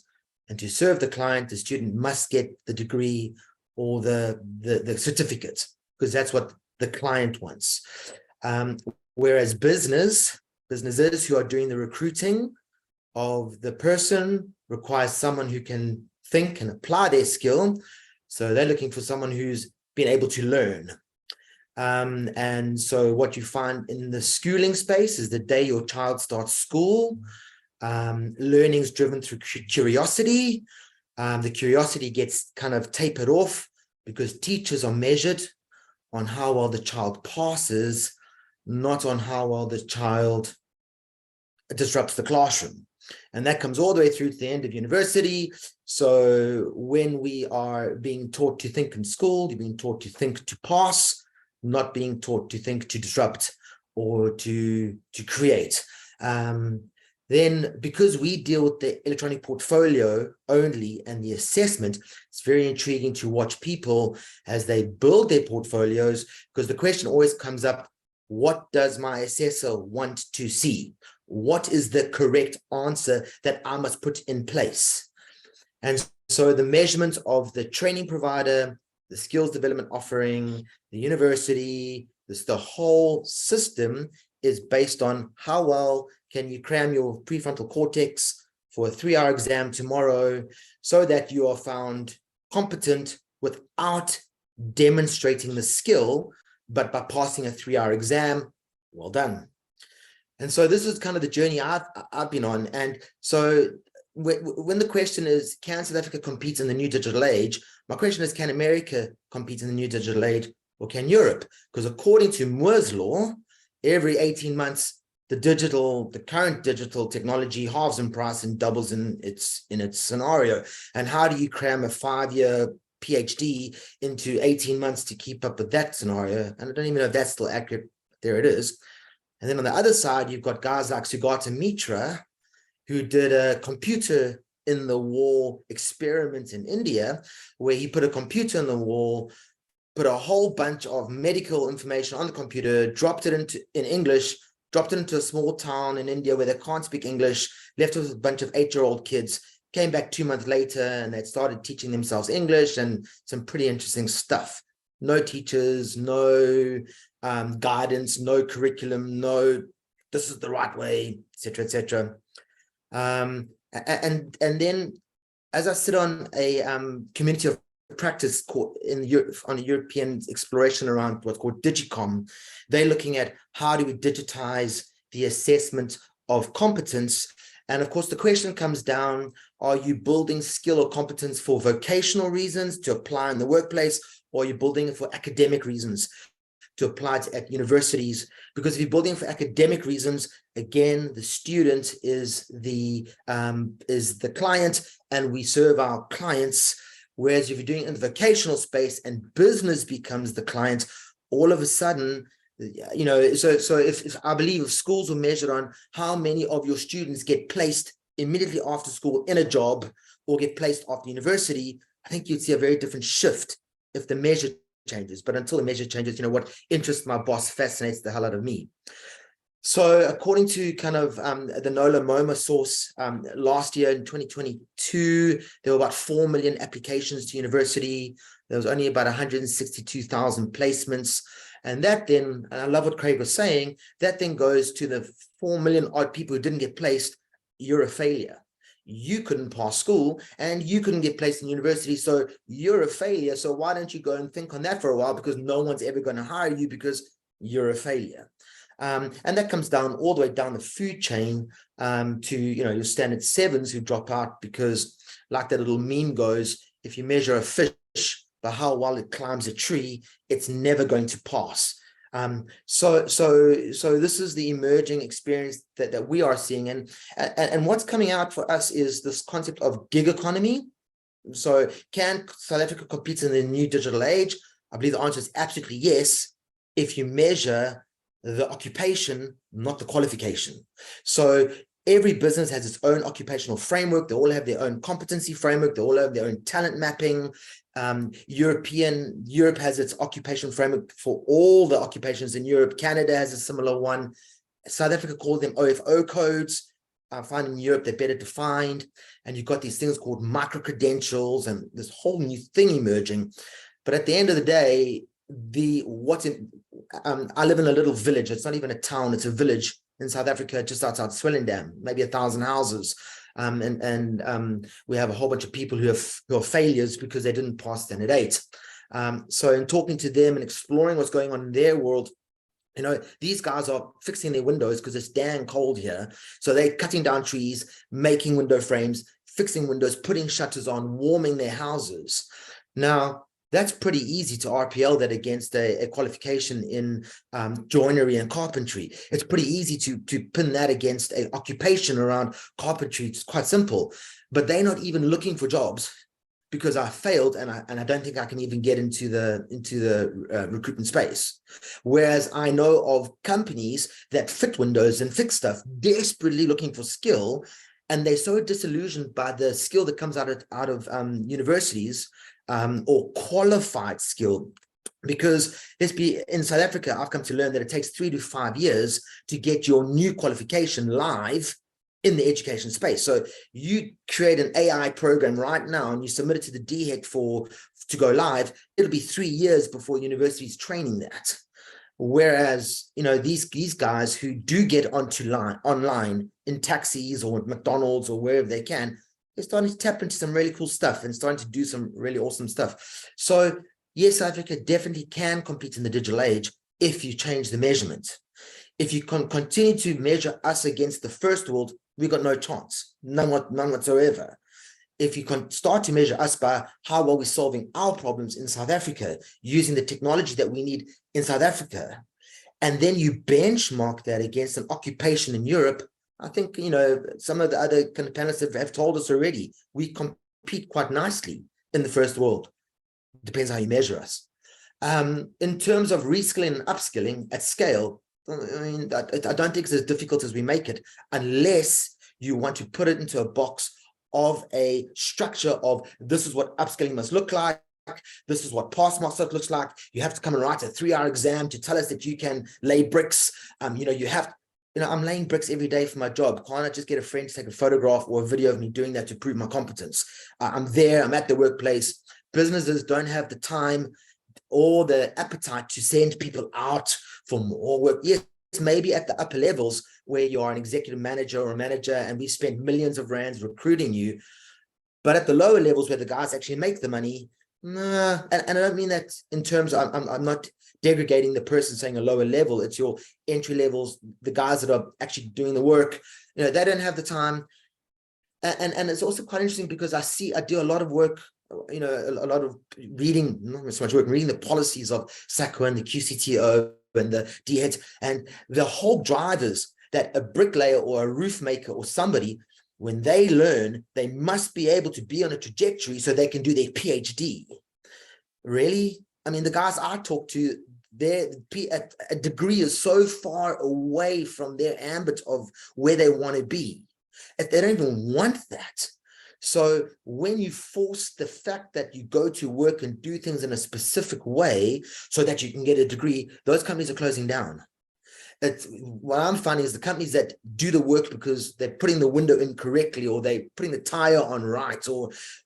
and to serve the client, the student must get the degree or the certificate, because that's what the client wants. Whereas businesses who are doing the recruiting of the person requires someone who can think and apply their skill. So they're looking for someone who's been able to learn. And so what you find in the schooling space is the day your child starts school, learning is driven through curiosity. The curiosity gets kind of tapered off because teachers are measured on how well the child passes, not on how well the child disrupts the classroom. And that comes all the way through to the end of university. So when we are being taught to think in school, you're being taught to think to pass, not being taught to think to disrupt or to create. Then because we deal with the electronic portfolio only and the assessment, it's very intriguing to watch people as they build their portfolios, because the question always comes up, what does my assessor want to see? What is the correct answer that I must put in place? And so the measurement of the training provider, the skills development offering, the university, the whole system is based on how well can you cram your prefrontal cortex for a 3-hour exam tomorrow so that you are found competent without demonstrating the skill, but by passing a 3-hour exam. Well done. And so this is kind of the journey I've been on. And so when the question is, can South Africa compete in the new digital age? My question is, can America compete in the new digital age, or can Europe? Because according to Moore's law, every 18 months, the current digital technology halves in price and doubles in its scenario. And how do you cram a 5-year PhD into 18 months to keep up with that scenario? And I don't even know if that's still accurate. There it is. And then on the other side, you've got guys like Sugata Mitra, who did a computer in the wall experiment in India, where he put a computer in the wall, put a whole bunch of medical information on the computer, dropped it in English, dropped it into a small town in India where they can't speak English, left with a bunch of 8-year-old kids, came back 2 months later and they started teaching themselves English and some pretty interesting stuff. No teachers, no guidance, no curriculum, no, this is the right way, etc., etc. And then as I sit on a community of practice on a European exploration around what's called Digicom, they're looking at how do we digitize the assessment of competence. And of course, the question comes down, are you building skill or competence for vocational reasons to apply in the workplace, or are you building it for academic reasons to apply it at universities? Because if you're building for academic reasons, again, the student is the client and we serve our clients. Whereas if you're doing it in the vocational space and business becomes the client, all of a sudden You know, so if I believe if schools were measured on how many of your students get placed immediately after school in a job or get placed after university, I think you'd see a very different shift if the measure changes. But until the measure changes, you know, what interests my boss fascinates the hell out of me. So according to kind of the NOLA MoMA source, last year in 2022, there were about 4 million applications to university. There was only about 162,000 placements. And that then, and I love what Craig was saying, that then goes to the 4 million odd people who didn't get placed. You're a failure. You couldn't pass school and you couldn't get placed in university. So you're a failure. So why don't you go and think on that for a while? Because no one's ever going to hire you because you're a failure. And that comes down all the way down the food chain to, you know, your standard sevens who drop out because, like that little meme goes, if you measure a fish by how well it climbs a tree, it's never going to pass. So this is the emerging experience that we are seeing, and what's coming out for us is this concept of gig economy. So can South Africa compete in the new digital age? I believe the answer is absolutely yes, if you measure the occupation, not the qualification. So every business has its own occupational framework. They all have their own competency framework. They all have their own talent mapping. Europe has its occupation framework for all the occupations in Europe. Canada has a similar one. South Africa calls them OFO codes. I find in Europe they're better defined. And you've got these things called micro-credentials and this whole new thing emerging. But at the end of the day, I live in a little village. It's not even a town, it's a village in South Africa, just outside Swellendam, maybe 1,000 houses. We have a whole bunch of people who are failures because they didn't pass standard 8. So in talking to them and exploring what's going on in their world, you know, these guys are fixing their windows because it's damn cold here. So they're cutting down trees, making window frames, fixing windows, putting shutters on, warming their houses. Now, that's pretty easy to RPL that against a qualification in joinery and carpentry. It's pretty easy to pin that against an occupation around carpentry. It's quite simple, but they're not even looking for jobs because I failed and I don't think I can even get into the recruitment space. Whereas I know of companies that fit windows and fix stuff, desperately looking for skill, and they're so disillusioned by the skill that comes out of universities, or qualified skill, because in South Africa, I've come to learn that it takes 3 to 5 years to get your new qualification live in the education space. So you create an AI program right now and you submit it to the DHEC to go live, it'll be 3 years before university's training that. Whereas, you know, these guys who do get online in taxis or McDonald's or wherever they can, they're starting to tap into some really cool stuff and starting to do some really awesome stuff. So yes, South Africa definitely can compete in the digital age if you change the measurement. If you can continue to measure us against the first world, we've got no chance, none whatsoever. If you can start to measure us by how well we're solving our problems in South Africa, using the technology that we need in South Africa, and then you benchmark that against an occupation in Europe, I think, you know, some of the other kind of panelists have told us already, we compete quite nicely in the first world. Depends how you measure us. In terms of reskilling and upskilling at scale, I mean, I don't think it's as difficult as we make it, unless you want to put it into a box of a structure of this is what upskilling must look like. This is what pass marks looks like. You have to come and write a 3-hour exam to tell us that you can lay bricks. You know, you have to, you know, I'm laying bricks every day for my job. Can't I just get a friend to take a photograph or a video of me doing that to prove my competence? I'm there, I'm at the workplace. Businesses don't have the time or the appetite to send people out for more work. Yes, maybe at the upper levels where you are an executive manager or a manager and we spend millions of rands recruiting you. But at the lower levels where the guys actually make the money, nah, and I don't mean that in terms of, I'm not degrading the person saying a lower level. It's your entry levels, the guys that are actually doing the work, you know, they don't have the time. And it's also quite interesting because I do a lot of work, you know, a lot of reading, not so much work, reading the policies of SACO and the QCTO and the DHET, and the whole drivers that a bricklayer or a roof maker or somebody, when they learn, they must be able to be on a trajectory so they can do their PhD. Really? I mean, the guys I talk to, a degree is so far away from their ambit of where they want to be. They don't even want that. So when you force the fact that you go to work and do things in a specific way so that you can get a degree, those companies are closing down. What I'm finding is the companies that do the work because they're putting the window in correctly, or they're putting the tire on right,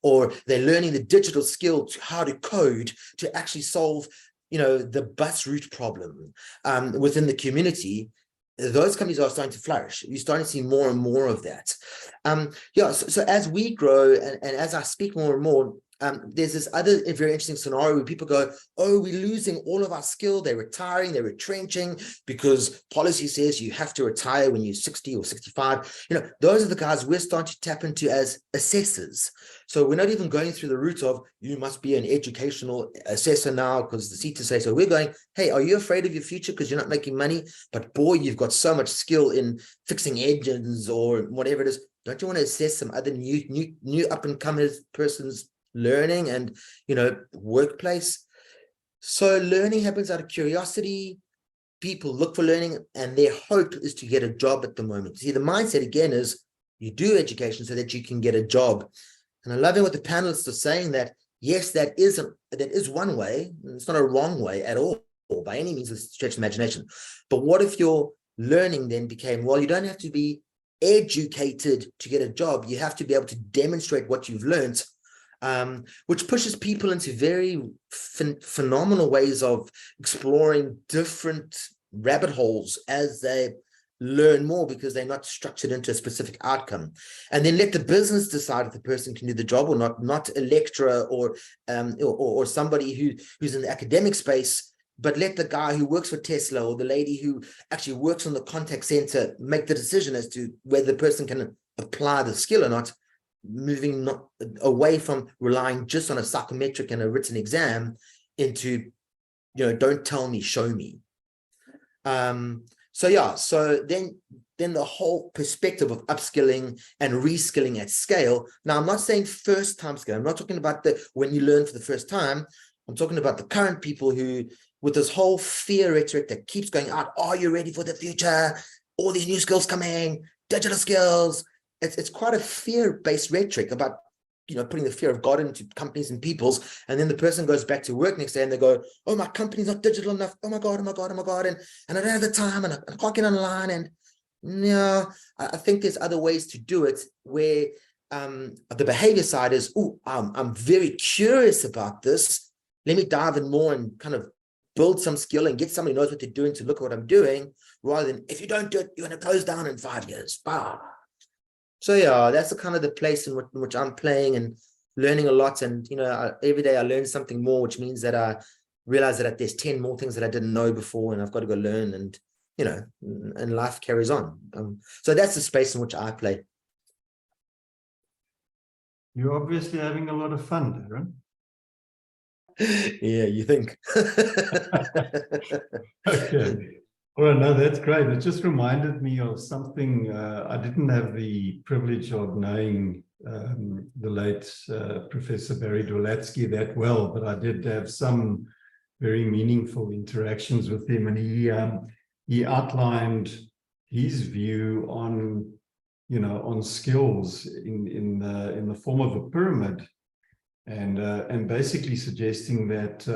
or they're learning the digital skill to how to code to actually solve, the bus route problem within the community. Those companies are starting to flourish. You're starting to see more and more of that. So as we grow and as I speak more and more, there's this other very interesting scenario where people go, oh, we're losing all of our skill. They're retiring, they're retrenching because policy says you have to retire when you're 60 or 65. Those are the guys we're starting to tap into as assessors. So we're not even going through the route of you must be an educational assessor now because the seat say so. We're going, hey, are you afraid of your future because you're not making money? But boy, you've got so much skill in fixing engines or whatever it is. Don't you want to assess some other new up and comers person's learning and workplace? So learning happens out of curiosity. People look for learning and their hope is to get a job at the moment. See, the mindset again is you do education so that you can get a job. And I'm loving what the panelists are saying, that yes, that is one way. It's not a wrong way at all by any means of stretch of imagination. But what if your learning then became, well, you don't have to be educated to get a job. You have to be able to demonstrate what you've learned, which pushes people into very phenomenal ways of exploring different rabbit holes as they learn more, because they're not structured into a specific outcome. And then let the business decide if the person can do the job or not a lecturer or somebody who's in the academic space, but let the guy who works for Tesla or the lady who actually works on the contact center make the decision as to whether the person can apply the skill or not, moving not away from relying just on a psychometric and a written exam into, don't tell me, show me. So then the whole perspective of upskilling and reskilling at scale. Now, I'm not saying first time skill. I'm not talking about when you learn for the first time. I'm talking about the current people who, with this whole fear rhetoric that keeps going out, are you ready for the future? All these new skills coming, digital skills. It's quite a fear-based rhetoric about, putting the fear of God into companies and peoples. And then the person goes back to work next day and they go, oh, my company's not digital enough. Oh my God, oh my God, oh my God. And I don't have the time and I can't get online. And I think there's other ways to do it where the behavior side is, oh, I'm very curious about this. Let me dive in more and kind of build some skill and get somebody who knows what they're doing to look at what I'm doing, rather than if you don't do it, you're going to close down in 5 years. Bah. So that's the kind of the place in which I'm playing and learning a lot. And, every day I learn something more, which means that I realize that there's 10 more things that I didn't know before, and I've got to go learn, and, and life carries on. So that's the space in which I play. You're obviously having a lot of fun, Darren. Yeah, you think. Okay. Well, no, that's great. It just reminded me of something. I didn't have the privilege of knowing the late Professor Barry Dwalatsky that well, but I did have some very meaningful interactions with him, and he outlined his view on, on skills in the form of a pyramid, and basically suggesting that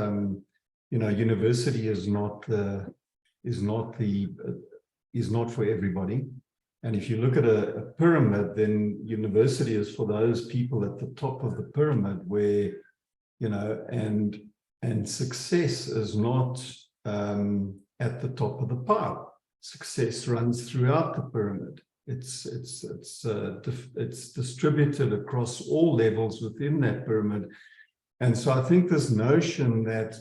university is not for everybody. And if you look at a pyramid, then university is for those people at the top of the pyramid where, and success is not at the top of the pile. Success runs throughout the pyramid. It's distributed across all levels within that pyramid. And so I think this notion that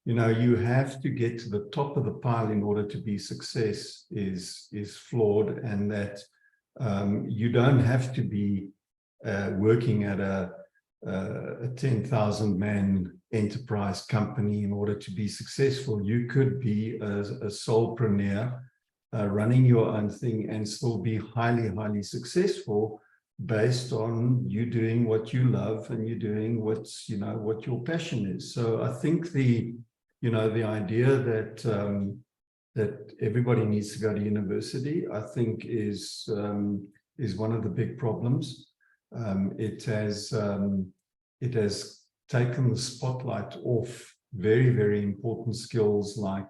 you have to get to the top of the pile in order to be success is flawed, and that you don't have to be working at a 10,000-man enterprise company in order to be successful. You could be a solopreneur running your own thing and still be highly, highly successful based on you doing what you love and you doing what your passion is. So I think the you know, the idea that that everybody needs to go to university, I think is one of the big problems. It has taken the spotlight off very, very important skills like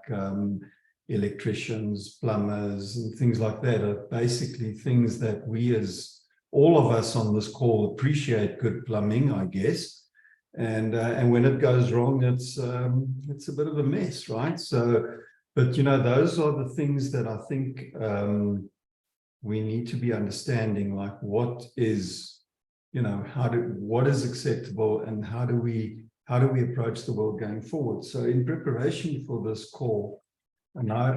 electricians, plumbers, and things like that are basically things that we, as all of us on this call, appreciate good plumbing, I guess. And when it goes wrong, it's a bit of a mess, right? So, but you know, those are the things that I think we need to be understanding, like what is, you know, what is acceptable, and how do we approach the world going forward. So in preparation for this call, and I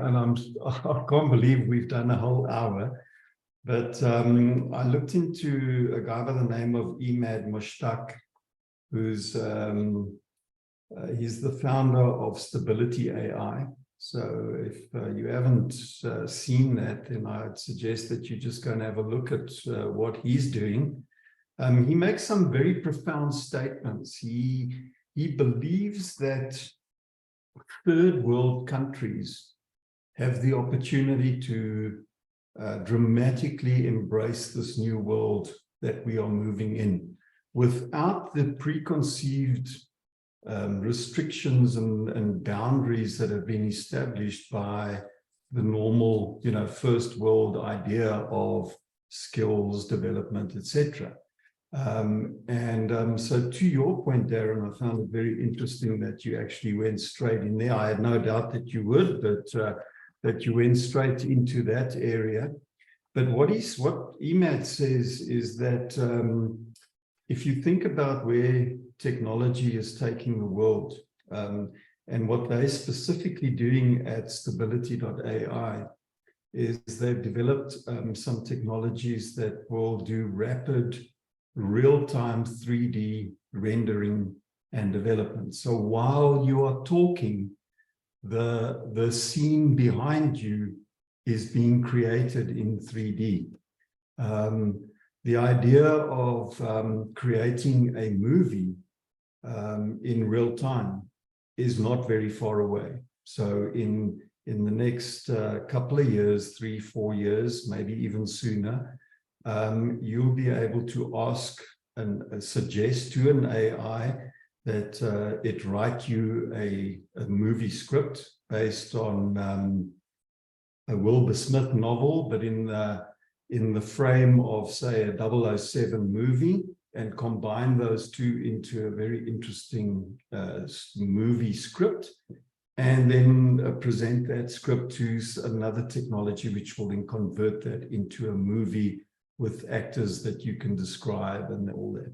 can't believe we've done a whole hour, but I looked into a guy by the name of Imad Mushtaq, who's he's the founder of Stability AI. So if you haven't seen that, then I'd suggest that you just go and have a look at what he's doing. He makes some very profound statements. He believes that third world countries have the opportunity to dramatically embrace this new world that we are moving in without the preconceived restrictions and boundaries that have been established by the normal, you know, first world idea of skills development, etc. So to your point, Darren, I found it very interesting that you actually went straight in there. I had no doubt that you would, but that you went straight into that area. But what Imad says is that if you think about where technology is taking the world, and what they're specifically doing at Stability.ai is they've developed some technologies that will do rapid real-time 3D rendering and development. So while you are talking, the scene behind you is being created in 3D. The idea of creating a movie in real time is not very far away. So in the next couple of years, 3-4 years, maybe even sooner, you'll be able to ask and suggest to an AI that it write you a movie script based on a Wilbur Smith novel, but in the frame of, say, a 007 movie, and combine those two into a very interesting movie script, and then present that script to another technology, which will then convert that into a movie with actors that you can describe and all that.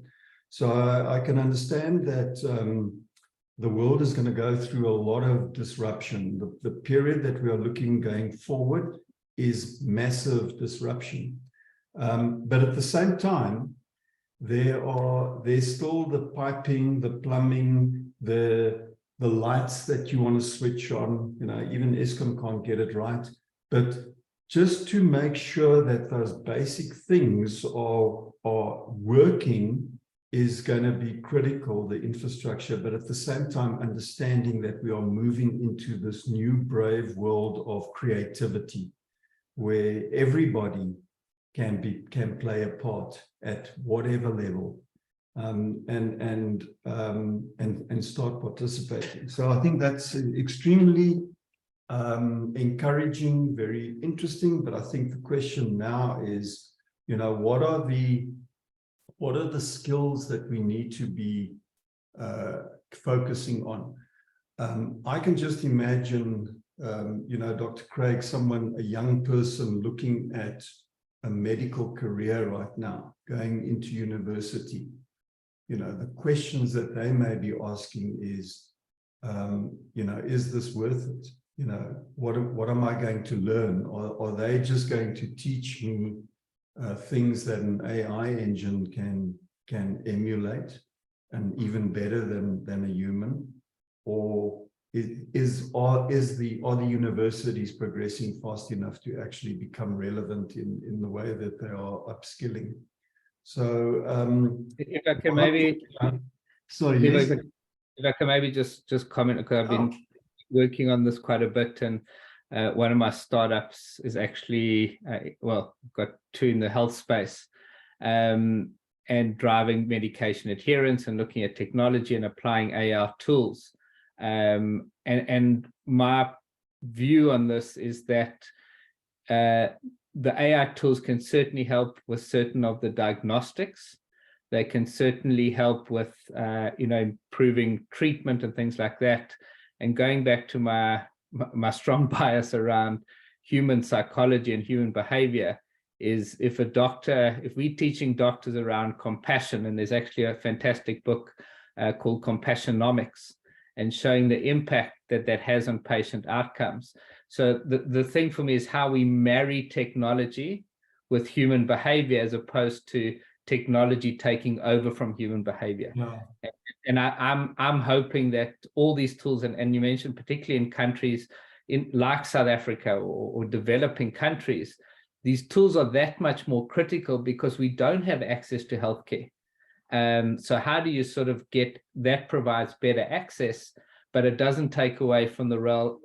So I can understand that the world is going to go through a lot of disruption. The period that we are looking going forward is massive disruption. But at the same time, there's still the piping, the plumbing, the lights that you want to switch on. You know, even Eskom can't get it right. But just to make sure that those basic things are working is going to be critical, the infrastructure, but at the same time, understanding that we are moving into this new brave world of creativity, where everybody can play a part at whatever level, and start participating. So I think that's extremely encouraging, very interesting. But I think the question now is, you know, what are the skills that we need to be focusing on? I can just imagine, you know, Dr. Craig, a young person looking at a medical career right now, going into university. You know, the questions that they may be asking is, you know, is this worth it? You know, what am I going to learn? Or are they just going to teach me things that an AI engine can emulate, and even better than a human? Or are the universities progressing fast enough to actually become relevant in the way that they are upskilling? So if I can maybe sorry, yes. if I can maybe just comment, because I've been working on this quite a bit, and one of my startups is actually, well, I've got 2 in the health space, and driving medication adherence and looking at technology and applying AI tools. And my view on this is that the AI tools can certainly help with certain of the diagnostics. They can certainly help with, improving treatment and things like that. And going back to my strong bias around human psychology and human behavior is if we're teaching doctors around compassion, and there's actually a fantastic book called Compassionomics, and showing the impact that has on patient outcomes. So the thing for me is how we marry technology with human behavior as opposed to technology taking over from human behavior. Yeah. And I'm hoping that all these tools, and you mentioned particularly in countries like South Africa or developing countries, these tools are that much more critical because we don't have access to healthcare. So how do you sort of get that provides better access, but it doesn't take away from the role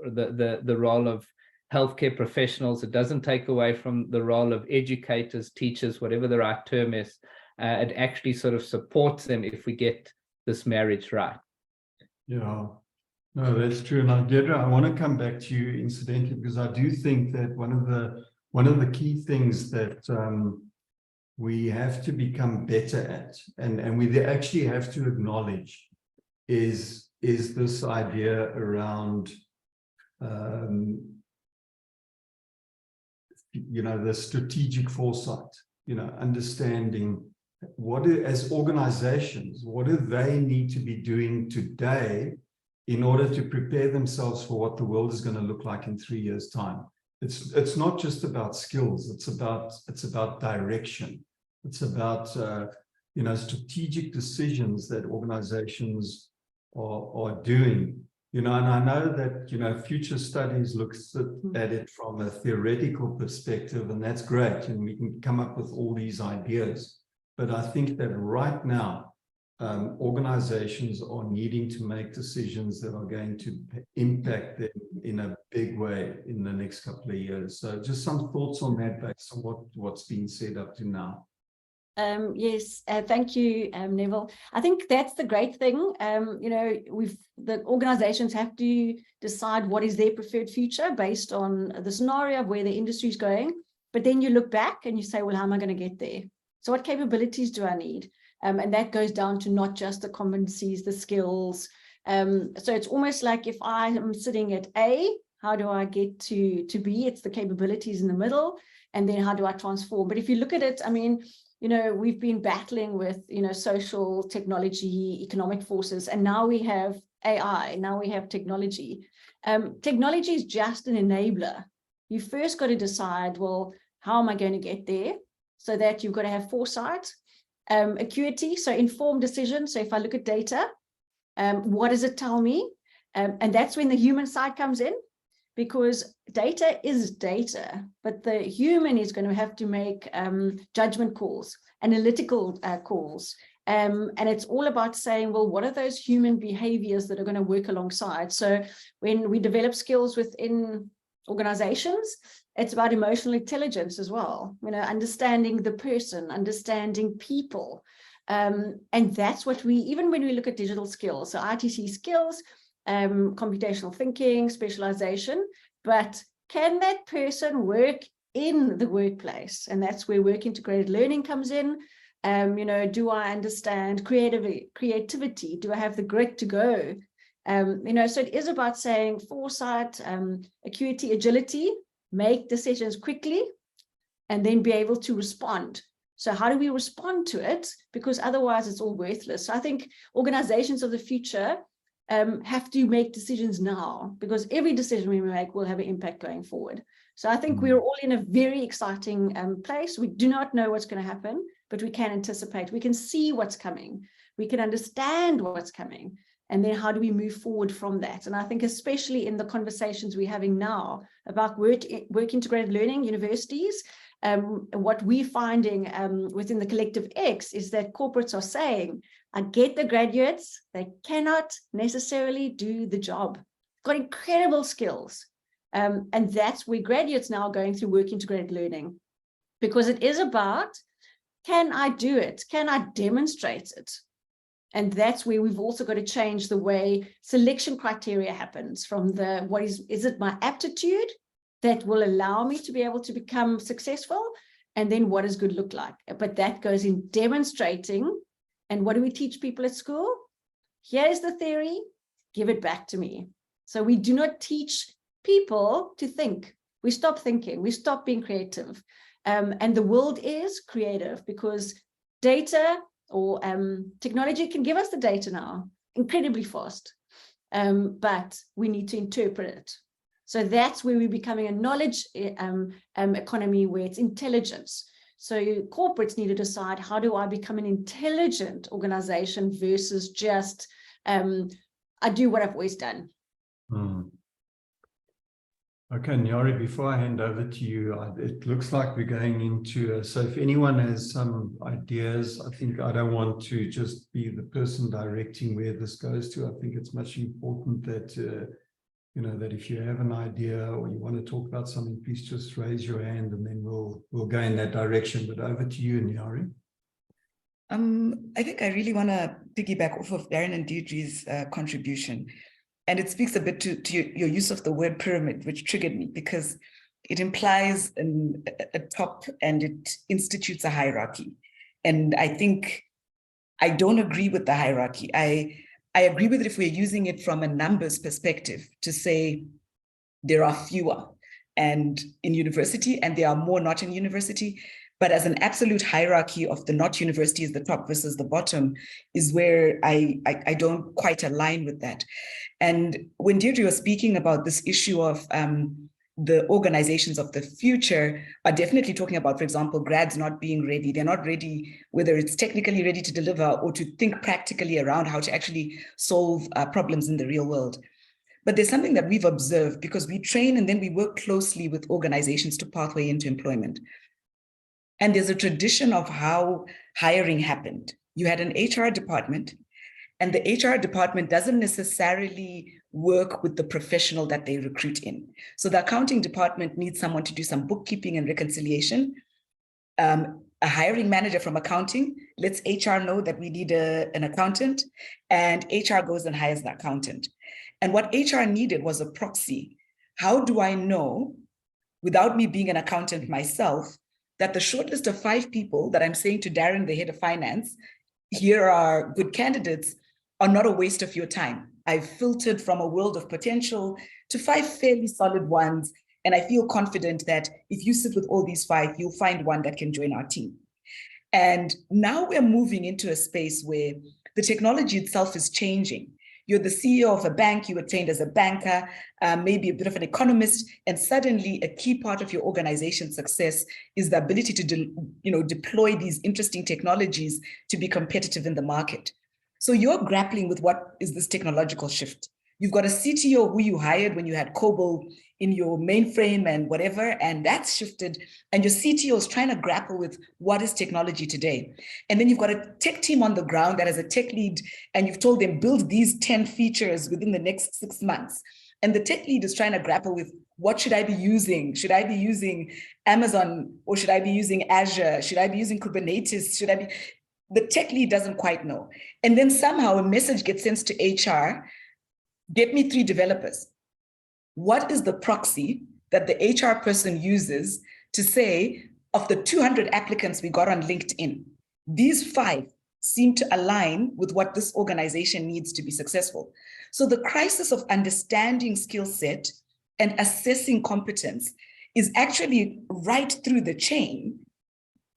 of healthcare professionals. It doesn't take away from the role of educators, teachers, whatever the right term is. It actually sort of supports them if we get this marriage right. Yeah, no, that's true. And Deirdre, I want to come back to you incidentally, because I do think that one of the key things that we have to become better at, and we actually have to acknowledge, is this idea around the strategic foresight, understanding as organizations, what do they need to be doing today in order to prepare themselves for what the world is going to look like in 3 years' time. It's not just about skills, it's about direction. It's about strategic decisions that organizations are doing. And I know that future studies looks at it from a theoretical perspective, and that's great, and we can come up with all these ideas. But I think that right now, organizations are needing to make decisions that are going to impact them in a big way in the next couple of years. So just some thoughts on that based on what's been said up to now. Yes, thank you, Neville. I think that's the great thing. The organizations have to decide what is their preferred future based on the scenario of where the industry is going. But then you look back and you say, well, how am I going to get there? So what capabilities do I need? And that goes down to not just the competencies, the skills. So it's almost like if I am sitting at A, how do I get to B? It's the capabilities in the middle. And then how do I transform? But if you look at it, I mean, we've been battling with, social technology, economic forces, and now we have AI, now we have technology. Technology is just an enabler. You first got to decide, well, how am I going to get there? So that you've got to have foresight, acuity, so informed decision. So if I look at data, what does it tell me? And that's when the human side comes in, because data is data, but the human is going to have to make judgment calls, analytical calls. And it's all about saying, well, what are those human behaviors that are going to work alongside? So when we develop skills within organizations, it's about emotional intelligence as well, understanding the person, understanding people. And that's what even when we look at digital skills, so ITC skills, computational thinking, specialization, but can that person work in the workplace? And that's where work integrated learning comes in. Do I understand creativity? Do I have the grit to go? So it is about saying foresight, acuity, agility, make decisions quickly, and then be able to respond. So how do we respond to it? Because otherwise it's all worthless. So I think organizations of the future have to make decisions now, because every decision we make will have an impact going forward. So I think we're all in a very exciting place. We do not know what's going to happen, but we can anticipate. We can see what's coming. We can understand what's coming. And then how do we move forward from that? And I think especially in the conversations we're having now about work integrated learning, universities, what we're finding within the collective X is that corporates are saying, I get the graduates, they cannot necessarily do the job. got incredible skills. And that's where graduates now are going through work integrated learning, because it is about, can I do it? Can I demonstrate it? And that's where we've also got to change the way selection criteria happens from the, is it my aptitude that will allow me to be able to become successful? And then what does good look like? But that goes in demonstrating. And what do we teach people at school? Here's the theory, give it back to me. So we do not teach people to think. We stop thinking, we stop being creative. And the world is creative because data or technology can give us the data now incredibly fast, but we need to interpret it. So that's where we're becoming a knowledge economy where it's intelligence. So corporates need to decide, how do I become an intelligent organization versus just, I do what I've always done. Okay, Nyari, before I hand over to you, it looks like we're going into, so if anyone has some ideas, I think I don't want to just be the person directing where this goes to. I think it's much important that, you know, that if you have an idea or you want to talk about something, please just raise your hand and then we'll go in that direction. But over to you, Nyari. I think I really want to piggyback off of Darren and Deirdre's contribution. And it speaks a bit to your use of the word pyramid, which triggered me because it implies a top and it institutes a hierarchy. And I think I don't agree with the hierarchy. I agree with it if we're using it from a numbers perspective to say there are fewer and in university and there are more not in university. But as an absolute hierarchy of the not university is the top versus the bottom is where I don't quite align with that. And when Deirdre was speaking about this issue of the organizations of the future are definitely talking about, for example, grads not being ready. They're not ready, whether it's technically ready to deliver or to think practically around how to actually solve problems in the real world. But there's something that we've observed because we train and then we work closely with organizations to pathway into employment. And there's a tradition of how hiring happened. You had an HR department, and the HR department doesn't necessarily work with the professional that they recruit in. So the accounting department needs someone to do some bookkeeping and reconciliation. A hiring manager from accounting lets HR know that we need an accountant, and HR goes and hires the accountant. And what HR needed was a proxy. How do I know, without me being an accountant myself, that the shortlist of 5 people that I'm saying to Darren, the head of finance, here are good candidates, are not a waste of your time. I've filtered from a world of potential to 5 fairly solid ones. And I feel confident that if you sit with all these 5, you'll find one that can join our team. And now we're moving into a space where the technology itself is changing. You're the CEO of a bank, you were trained as a banker, maybe a bit of an economist, and suddenly a key part of your organization's success is the ability to deploy these interesting technologies to be competitive in the market. So you're grappling with what is this technological shift. You've got a CTO who you hired when you had COBOL in your mainframe and whatever, and that's shifted. And your CTO is trying to grapple with what is technology today. And then you've got a tech team on the ground that has a tech lead, and you've told them build these 10 features within the next 6 months. And the tech lead is trying to grapple with what should I be using? Should I be using Amazon or should I be using Azure? Should I be using Kubernetes? The tech lead doesn't quite know. And then somehow a message gets sent to HR, get me 3 developers. What is the proxy that the HR person uses to say, of the 200 applicants we got on LinkedIn, these 5 seem to align with what this organization needs to be successful? So the crisis of understanding skill set and assessing competence is actually right through the chain.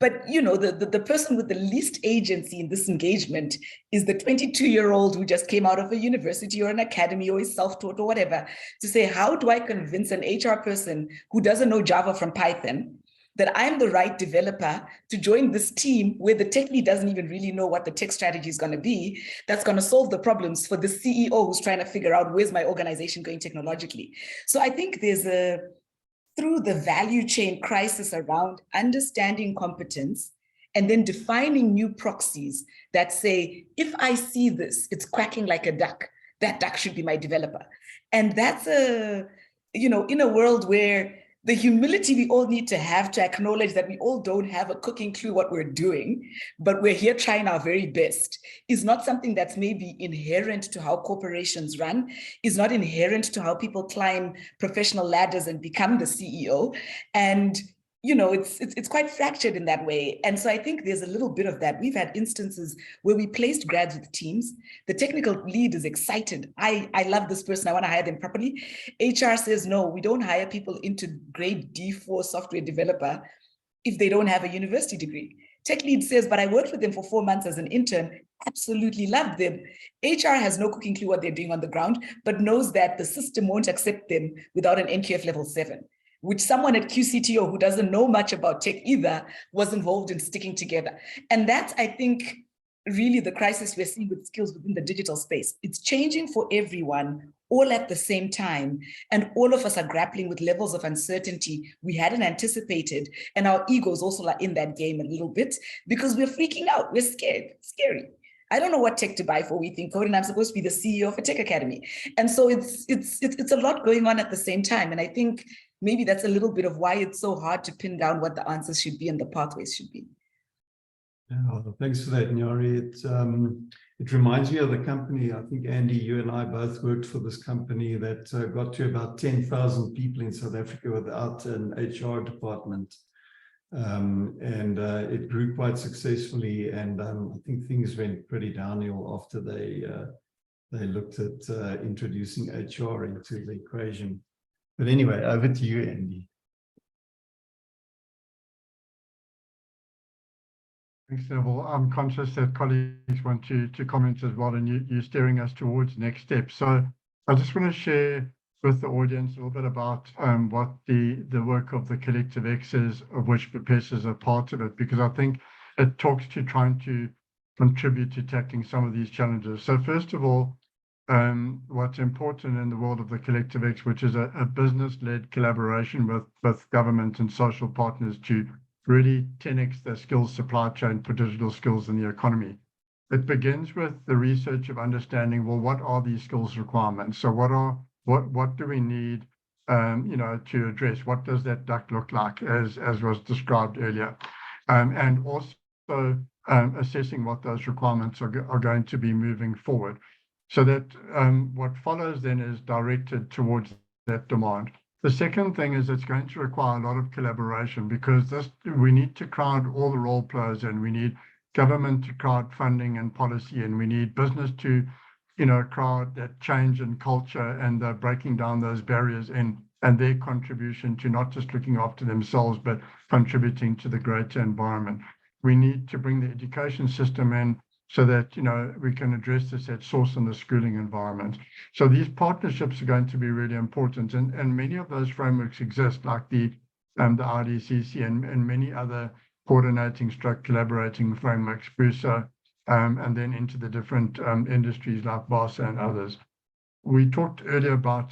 But the person with the least agency in this engagement is the 22-year-old who just came out of a university or an academy or is self-taught or whatever, to say, how do I convince an HR person who doesn't know Java from Python that I'm the right developer to join this team where the tech lead doesn't even really know what the tech strategy is going to be, that's going to solve the problems for the CEO who's trying to figure out where's my organization going technologically. So I think there's through the value chain crisis around understanding competence and then defining new proxies that say, if I see this, it's quacking like a duck, that duck should be my developer. And that's in a world where the humility we all need to have to acknowledge that we all don't have a cooking clue what we're doing, but we're here trying our very best, is not something that's maybe inherent to how corporations run, is not inherent to how people climb professional ladders and become the CEO. And it's quite fractured in that way. And so I think there's a little bit of that. We've had instances where we placed grads with teams. The technical lead is excited. I love this person. I want to hire them properly. HR says, no, we don't hire people into grade D4 software developer if they don't have a university degree. Tech lead says, but I worked with them for 4 months as an intern, absolutely loved them. HR has no cooking clue what they're doing on the ground, but knows that the system won't accept them without an NQF level 7. Which someone at QCTO who doesn't know much about tech either was involved in sticking together. And that's, I think, really the crisis we're seeing with skills within the digital space. It's changing for everyone all at the same time. And all of us are grappling with levels of uncertainty we hadn't anticipated. And our egos also are in that game a little bit because we're freaking out. We're scared, scary. I don't know what tech to buy for We Think Code, and I'm supposed to be the CEO of a tech academy. And so it's a lot going on at the same time. And I think maybe that's a little bit of why it's so hard to pin down what the answers should be and the pathways should be. Yeah, well, thanks for that, Nyari. It reminds me of the company. I think, Andy, you and I both worked for this company that got to about 10,000 people in South Africa without an HR department. It grew quite successfully, and I think things went pretty downhill after they looked at introducing HR into the equation. But anyway, over to you, Andy. Thanks, Neville. I'm conscious that colleagues want to comment as well, and you're steering us towards next steps. So I just want to share with the audience a little bit about what the work of the Collective X is, of which BPESA is a part of it, because I think it talks to trying to contribute to tackling some of these challenges. So first of all, what's important in the world of the Collective X, which is a business-led collaboration with government and social partners to really 10x the skills supply chain for digital skills in the economy. It begins with the research of understanding, well, what are these skills requirements? So what do we need, to address? What does that duck look like, as was described earlier? And also assessing what those requirements are going to be moving forward. So that what follows then is directed towards that demand. The second thing is it's going to require a lot of collaboration, because we need to crowd all the role players in. We need government to crowd funding and policy, and we need business to crowd that change and culture and breaking down those barriers and their contribution to not just looking after themselves, but contributing to the greater environment. We need to bring the education system in so that, we can address this at source in the schooling environment. So these partnerships are going to be really important. And many of those frameworks exist, like the IDCC and many other coordinating collaborating frameworks, BPESA, and then into the different industries like BPESA and others. We talked earlier about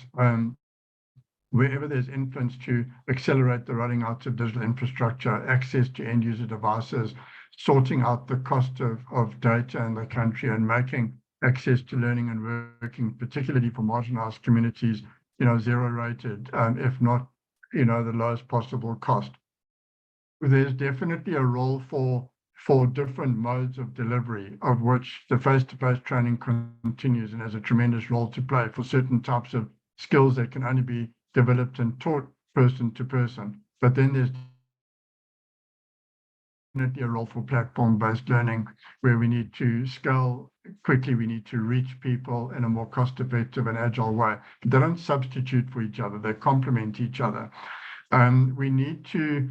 wherever there's influence to accelerate the rolling out of digital infrastructure, access to end user devices, sorting out the cost of data in the country, and making access to learning and working, particularly for marginalized communities, zero rated, if not, the lowest possible cost. There's definitely a role for different modes of delivery, of which the face-to-face training continues and has a tremendous role to play for certain types of skills that can only be developed and taught person to person. But then there's definitely a role for platform-based learning, where we need to scale quickly, we need to reach people in a more cost-effective and agile way. But they don't substitute for each other, they complement each other. We need to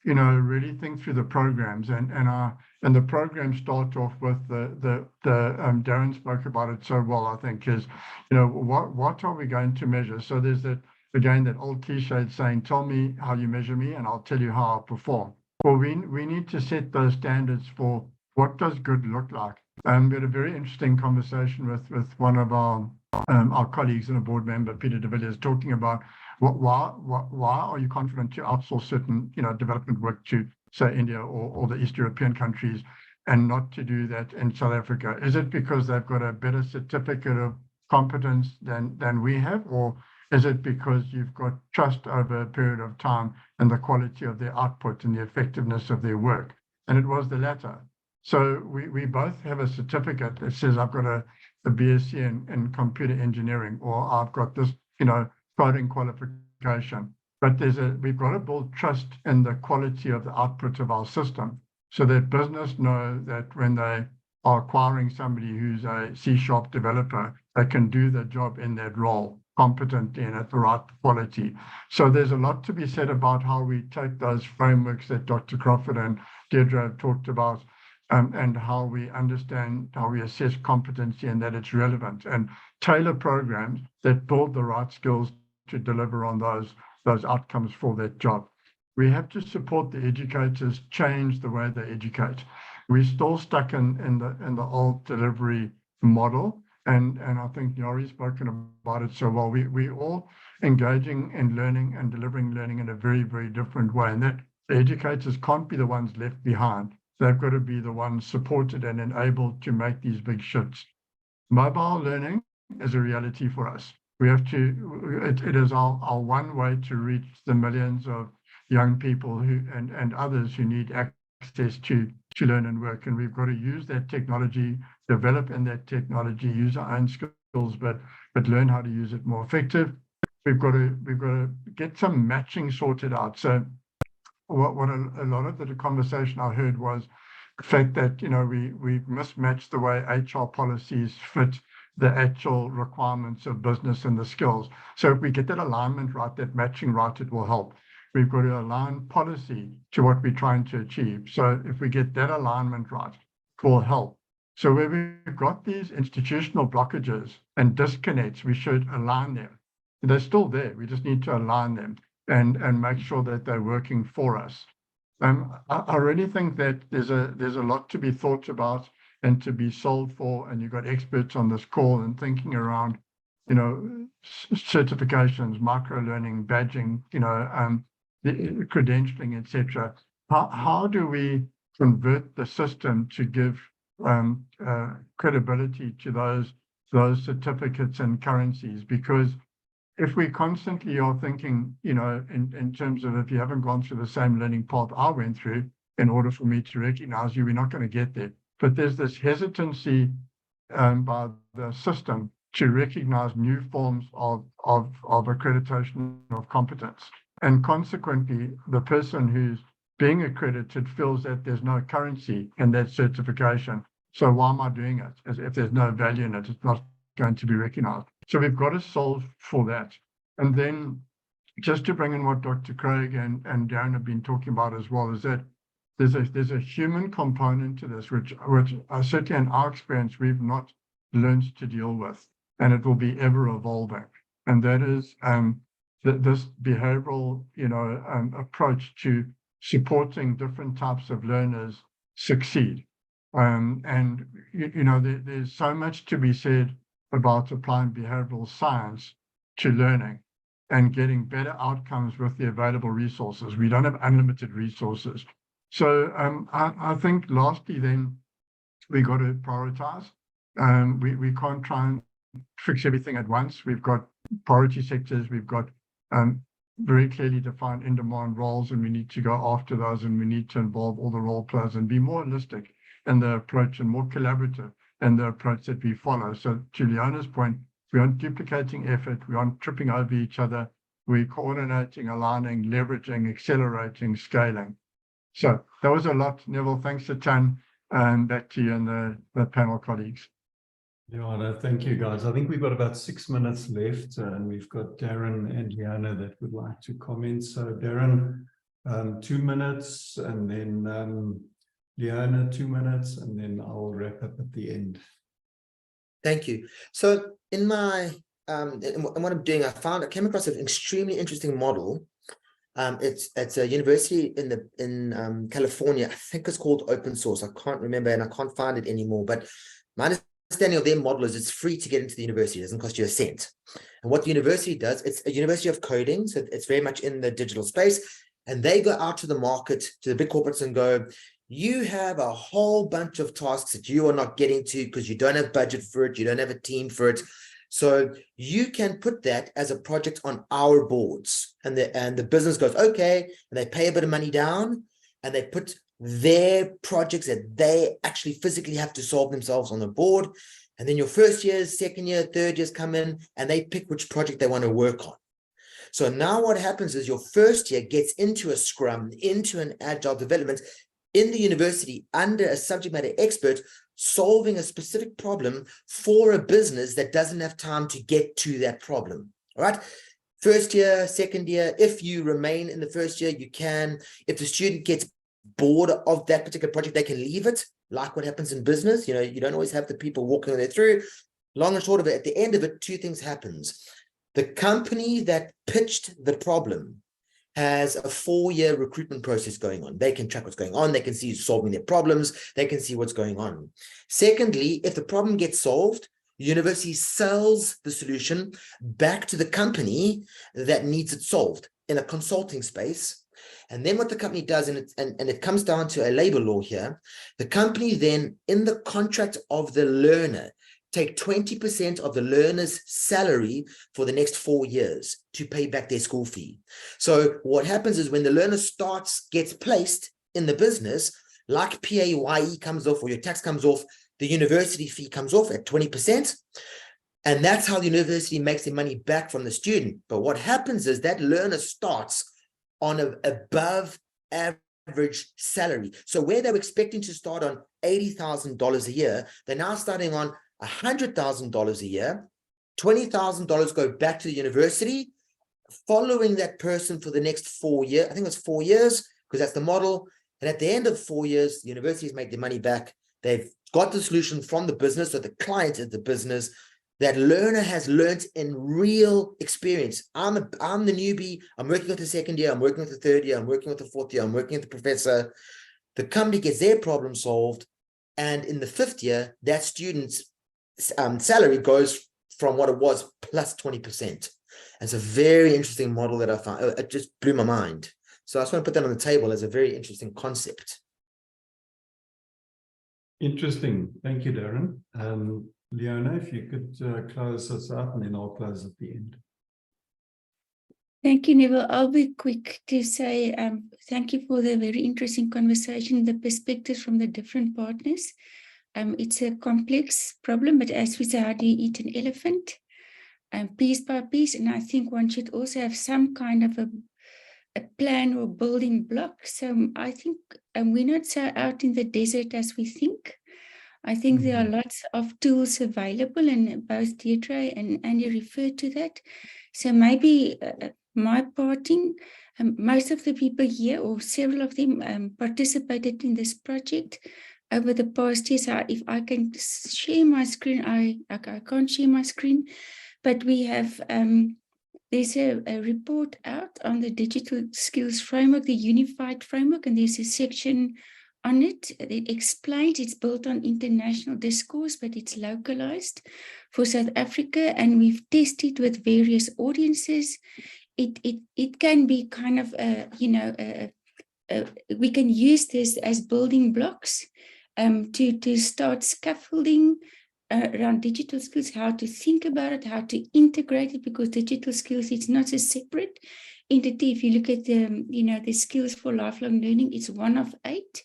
really think through the programs, and the programs start off with the Darren spoke about it so well, I think, is what are we going to measure? So there's that, again, that old cliche saying, tell me how you measure me and I'll tell you how I'll perform. Well, we need to set those standards for what does good look like. We had a very interesting conversation with one of our colleagues and a board member, Peter de Villiers, talking about why are you confident to outsource certain development work to, say, India or the East European countries, and not to do that in South Africa? Is it because they've got a better certificate competence than we have, or is it because you've got trust over a period of time and the quality of their output and the effectiveness of their work? And it was the latter. So we both have a certificate that says I've got a BSc in computer engineering, or I've got this, coding qualification. But we've got to build trust in the quality of the output of our system, so that business know that when they are acquiring somebody who's a C# developer, they can do the job in that role competently and at the right quality. So there's a lot to be said about how we take those frameworks that Dr. Crawford and Deirdre have talked about, and how we understand, how we assess competency and that it's relevant, and tailor programs that build the right skills to deliver on those outcomes for that job. We have to support the educators change the way they educate. We're still stuck in the old delivery model, and I think Yari's spoken about it so well. We're all engaging in learning and delivering learning in a very, very different way, and that the educators can't be the ones left behind. They've got to be the ones supported and enabled to make these big shifts. Mobile learning is a reality for us. We have to, it is our one way to reach the millions of young people and others who need access to learn and work. And we've got to use that technology, develop in that technology, use our own skills, but learn how to use it more effective. We've got to get some matching sorted out. So what a lot of the conversation I heard was the fact that, we mismatched the way HR policies fit the actual requirements of business and the skills. So if we get that alignment right, that matching right, it will help. We've got to align policy to what we're trying to achieve. So if we get that alignment right, it will help. So where we've got these institutional blockages and disconnects, we should align them. They're still there. We just need to align them and make sure that they're working for us. I really think that there's a lot to be thought about and to be solved for, and you've got experts on this call and thinking around, certifications, micro learning, badging, the credentialing, etc. How do we convert the system to give credibility to those certificates and currencies? Because if we constantly are thinking, in terms of, if you haven't gone through the same learning path I went through, in order for me to recognize you, we're not going to get there. But there's this hesitancy by the system to recognize new forms of accreditation of competence. And consequently, the person who's being accredited feels that there's no currency in that certification. So why am I doing it? As if there's no value in it, it's not going to be recognized. So we've got to solve for that. And then just to bring in what Dr. Craig and Darren have been talking about as well, is that there's a human component to this, which certainly in our experience, we've not learned to deal with, and it will be ever evolving. And that is this behavioral, approach to supporting different types of learners succeed. There's so much to be said about applying behavioral science to learning and getting better outcomes with the available resources. We don't have unlimited resources. So I think lastly, then, we got to prioritize. We can't try and fix everything at once. We've got priority sectors. We've got very clearly defined in-demand roles, and we need to go after those, and we need to involve all the role players and be more holistic in the approach and more collaborative in the approach that we follow. So to Leona's point, we aren't duplicating effort. We aren't tripping over each other. We're coordinating, aligning, leveraging, accelerating, scaling. So that was a lot, Neville. Thanks a ton. And back to you and the panel colleagues. Yeah, no, thank you, guys. I think we've got about 6 minutes left, and we've got Darren and Leona that would like to comment. So Darren, 2 minutes, and then Leona, 2 minutes, and then I'll wrap up at the end. Thank you. So in my in what I'm doing, I came across an extremely interesting model. It's a university in California. I think it's called Open Source. I can't remember, and I can't find it anymore. But my understanding of their model is it's free to get into the university. It doesn't cost you a cent. And what the university does, it's a university of coding, so it's very much in the digital space. And they go out to the market, to the big corporates, and go, you have a whole bunch of tasks that you are not getting to because you don't have budget for it, you don't have a team for it. So you can put that as a project on our boards, and the business goes, okay, and they pay a bit of money down, and they put their projects that they actually physically have to solve themselves on the board. And then your first years, second year, third years come in, and they pick which project they want to work on. So now what happens is your first year gets into a scrum, into an agile development in the university under a subject matter expert, solving a specific problem for a business that doesn't have time to get to that problem. All right. First year, second year, if you remain in the first year, you can. If the student gets bored of that particular project, they can leave it, like what happens in business. You know, you don't always have the people walking their through. Long and short of it, at the end of it, two things happens. The company that pitched the problem has a 4-year recruitment process going on. They can track what's going on. They can see who's solving their problems. They can see what's going on. Secondly, if the problem gets solved, the university sells the solution back to the company that needs it solved in a consulting space. And then what the company does, and it comes down to a labor law here, the company then, in the contract of the learner, take 20% of the learner's salary for the next 4 years to pay back their school fee. So what happens is when the learner gets placed in the business, like PAYE comes off or your tax comes off, the university fee comes off at 20%. And that's how the university makes their money back from the student. But what happens is that learner starts on an above average salary. So where they were expecting to start on $80,000 a year, they're now starting on $100,000 a year. $20,000 go back to the university, following that person for the next 4 years. I think it's 4 years, because that's the model. And at the end of 4 years, the universities make their money back. They've got the solution from the business, so the client is the business. That learner has learned in real experience. I'm the newbie. I'm working with the second year. I'm working with the third year. I'm working with the fourth year. I'm working with the professor. The company gets their problem solved. And in the 5th year, that student's salary goes from what it was plus 20%. It's a very interesting model that I found. It just blew my mind. So I just want to put that on the table as a very interesting concept. Interesting. Thank you, Darren. Leona, if you could close us out, and then I'll close at the end. Thank you, Neville. I'll be quick to say thank you for the very interesting conversation, the perspectives from the different partners. It's a complex problem, but as we say, how do you eat an elephant? Piece by piece. And I think one should also have some kind of a plan or building block. So I think we're not so out in the desert as we think. I think there are lots of tools available, and both Deirdre and Andy referred to that. So maybe my parting, most of the people here, or several of them, participated in this project over the past years. If I can share my screen, I can't share my screen, but we have, there's a report out on the digital skills framework, the unified framework, and there's a section on it. It explains it's built on international discourse, but it's localized for South Africa, and we've tested with various audiences. It can be kind of we can use this as building blocks to start scaffolding around digital skills, how to think about it, how to integrate it, because digital skills, it's not a separate entity. If you look at the skills for lifelong learning, it's one of 8.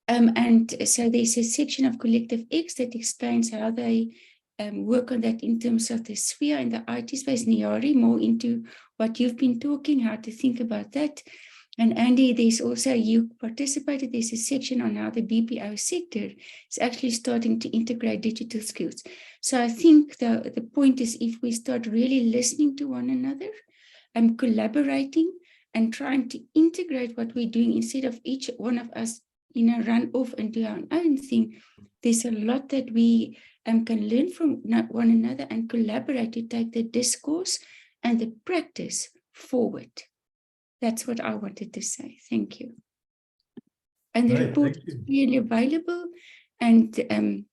And so there's a section of Collective X that explains how they work on that in terms of the sphere and the IT space. Nyari, more into what you've been talking, how to think about that. And Andy, there's also, you participated, there's a section on how the BPO sector is actually starting to integrate digital skills. So I think the point is, if we start really listening to one another and collaborating and trying to integrate what we're doing, instead of each one of us run off and do our own thing, there's a lot that we can learn from one another and collaborate to take the discourse and the practice forward. That's what I wanted to say. Thank you. And the report is really available, and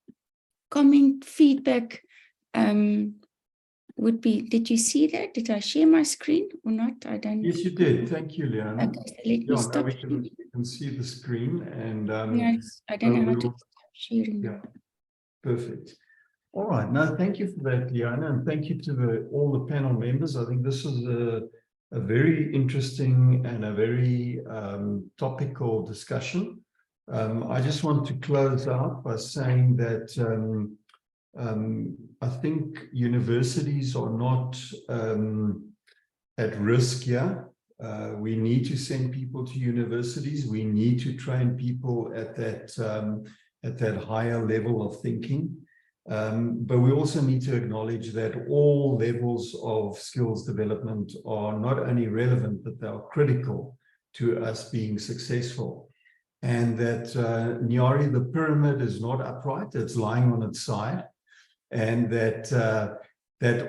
comment, feedback would be, did you see that? Did I share my screen or not? I don't know. Yes, you did. Thank you, Leona. Okay, so let me stop. We can see the screen, and yes, I don't know how to stop sharing. Yeah, perfect. All right. No, thank you for that, Liana, and thank you to all the panel members. I think this is a very interesting and a very topical discussion. I just want to close out by saying that I think universities are not at risk here. We need to send people to universities. We need to train people at that higher level of thinking. But we also need to acknowledge that all levels of skills development are not only relevant, but they are critical to us being successful. And that Nyari, the pyramid is not upright, it's lying on its side. And that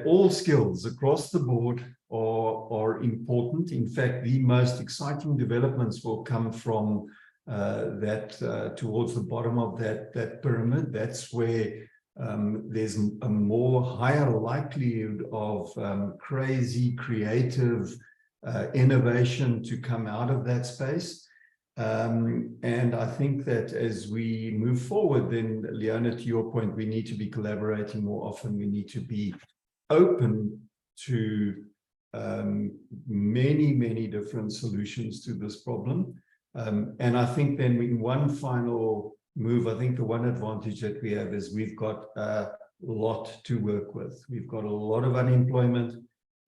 all skills across the board are important. In fact, the most exciting developments will come from towards the bottom of that pyramid. That's where there's a more higher likelihood of crazy, creative innovation to come out of that space. And I think that as we move forward, then, Leona, to your point, we need to be collaborating more often. We need to be open to many, many different solutions to this problem. And I think then in one final move, I think the one advantage that we have is we've got a lot to work with. We've got a lot of unemployment.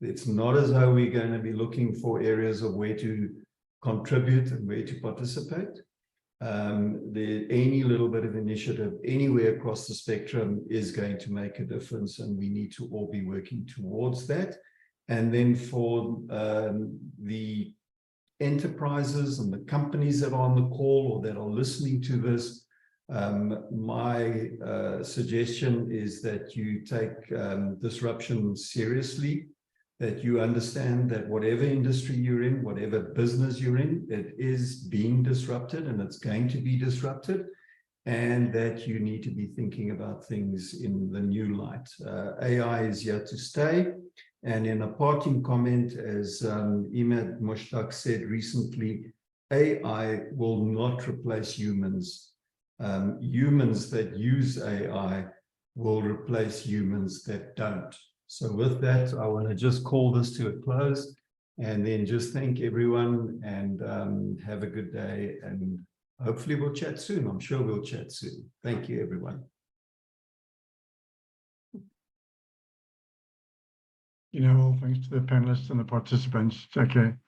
It's not as though we're going to be looking for areas of where to contribute and where to participate. Any little bit of initiative anywhere across the spectrum is going to make a difference, and we need to all be working towards that. And then for the enterprises and the companies that are on the call or that are listening to this, my suggestion is that you take disruption seriously, that you understand that whatever industry you're in, whatever business you're in, it is being disrupted and it's going to be disrupted, and that you need to be thinking about things in the new light. AI is here to stay. And in a parting comment, as Imad Mushtaq said recently, AI will not replace humans. Humans that use AI will replace humans that don't. So with that, I want to just call this to a close and then just thank everyone and have a good day. And hopefully we'll chat soon. I'm sure we'll chat soon. Thank you, everyone. Thanks to the panelists and the participants. Take care.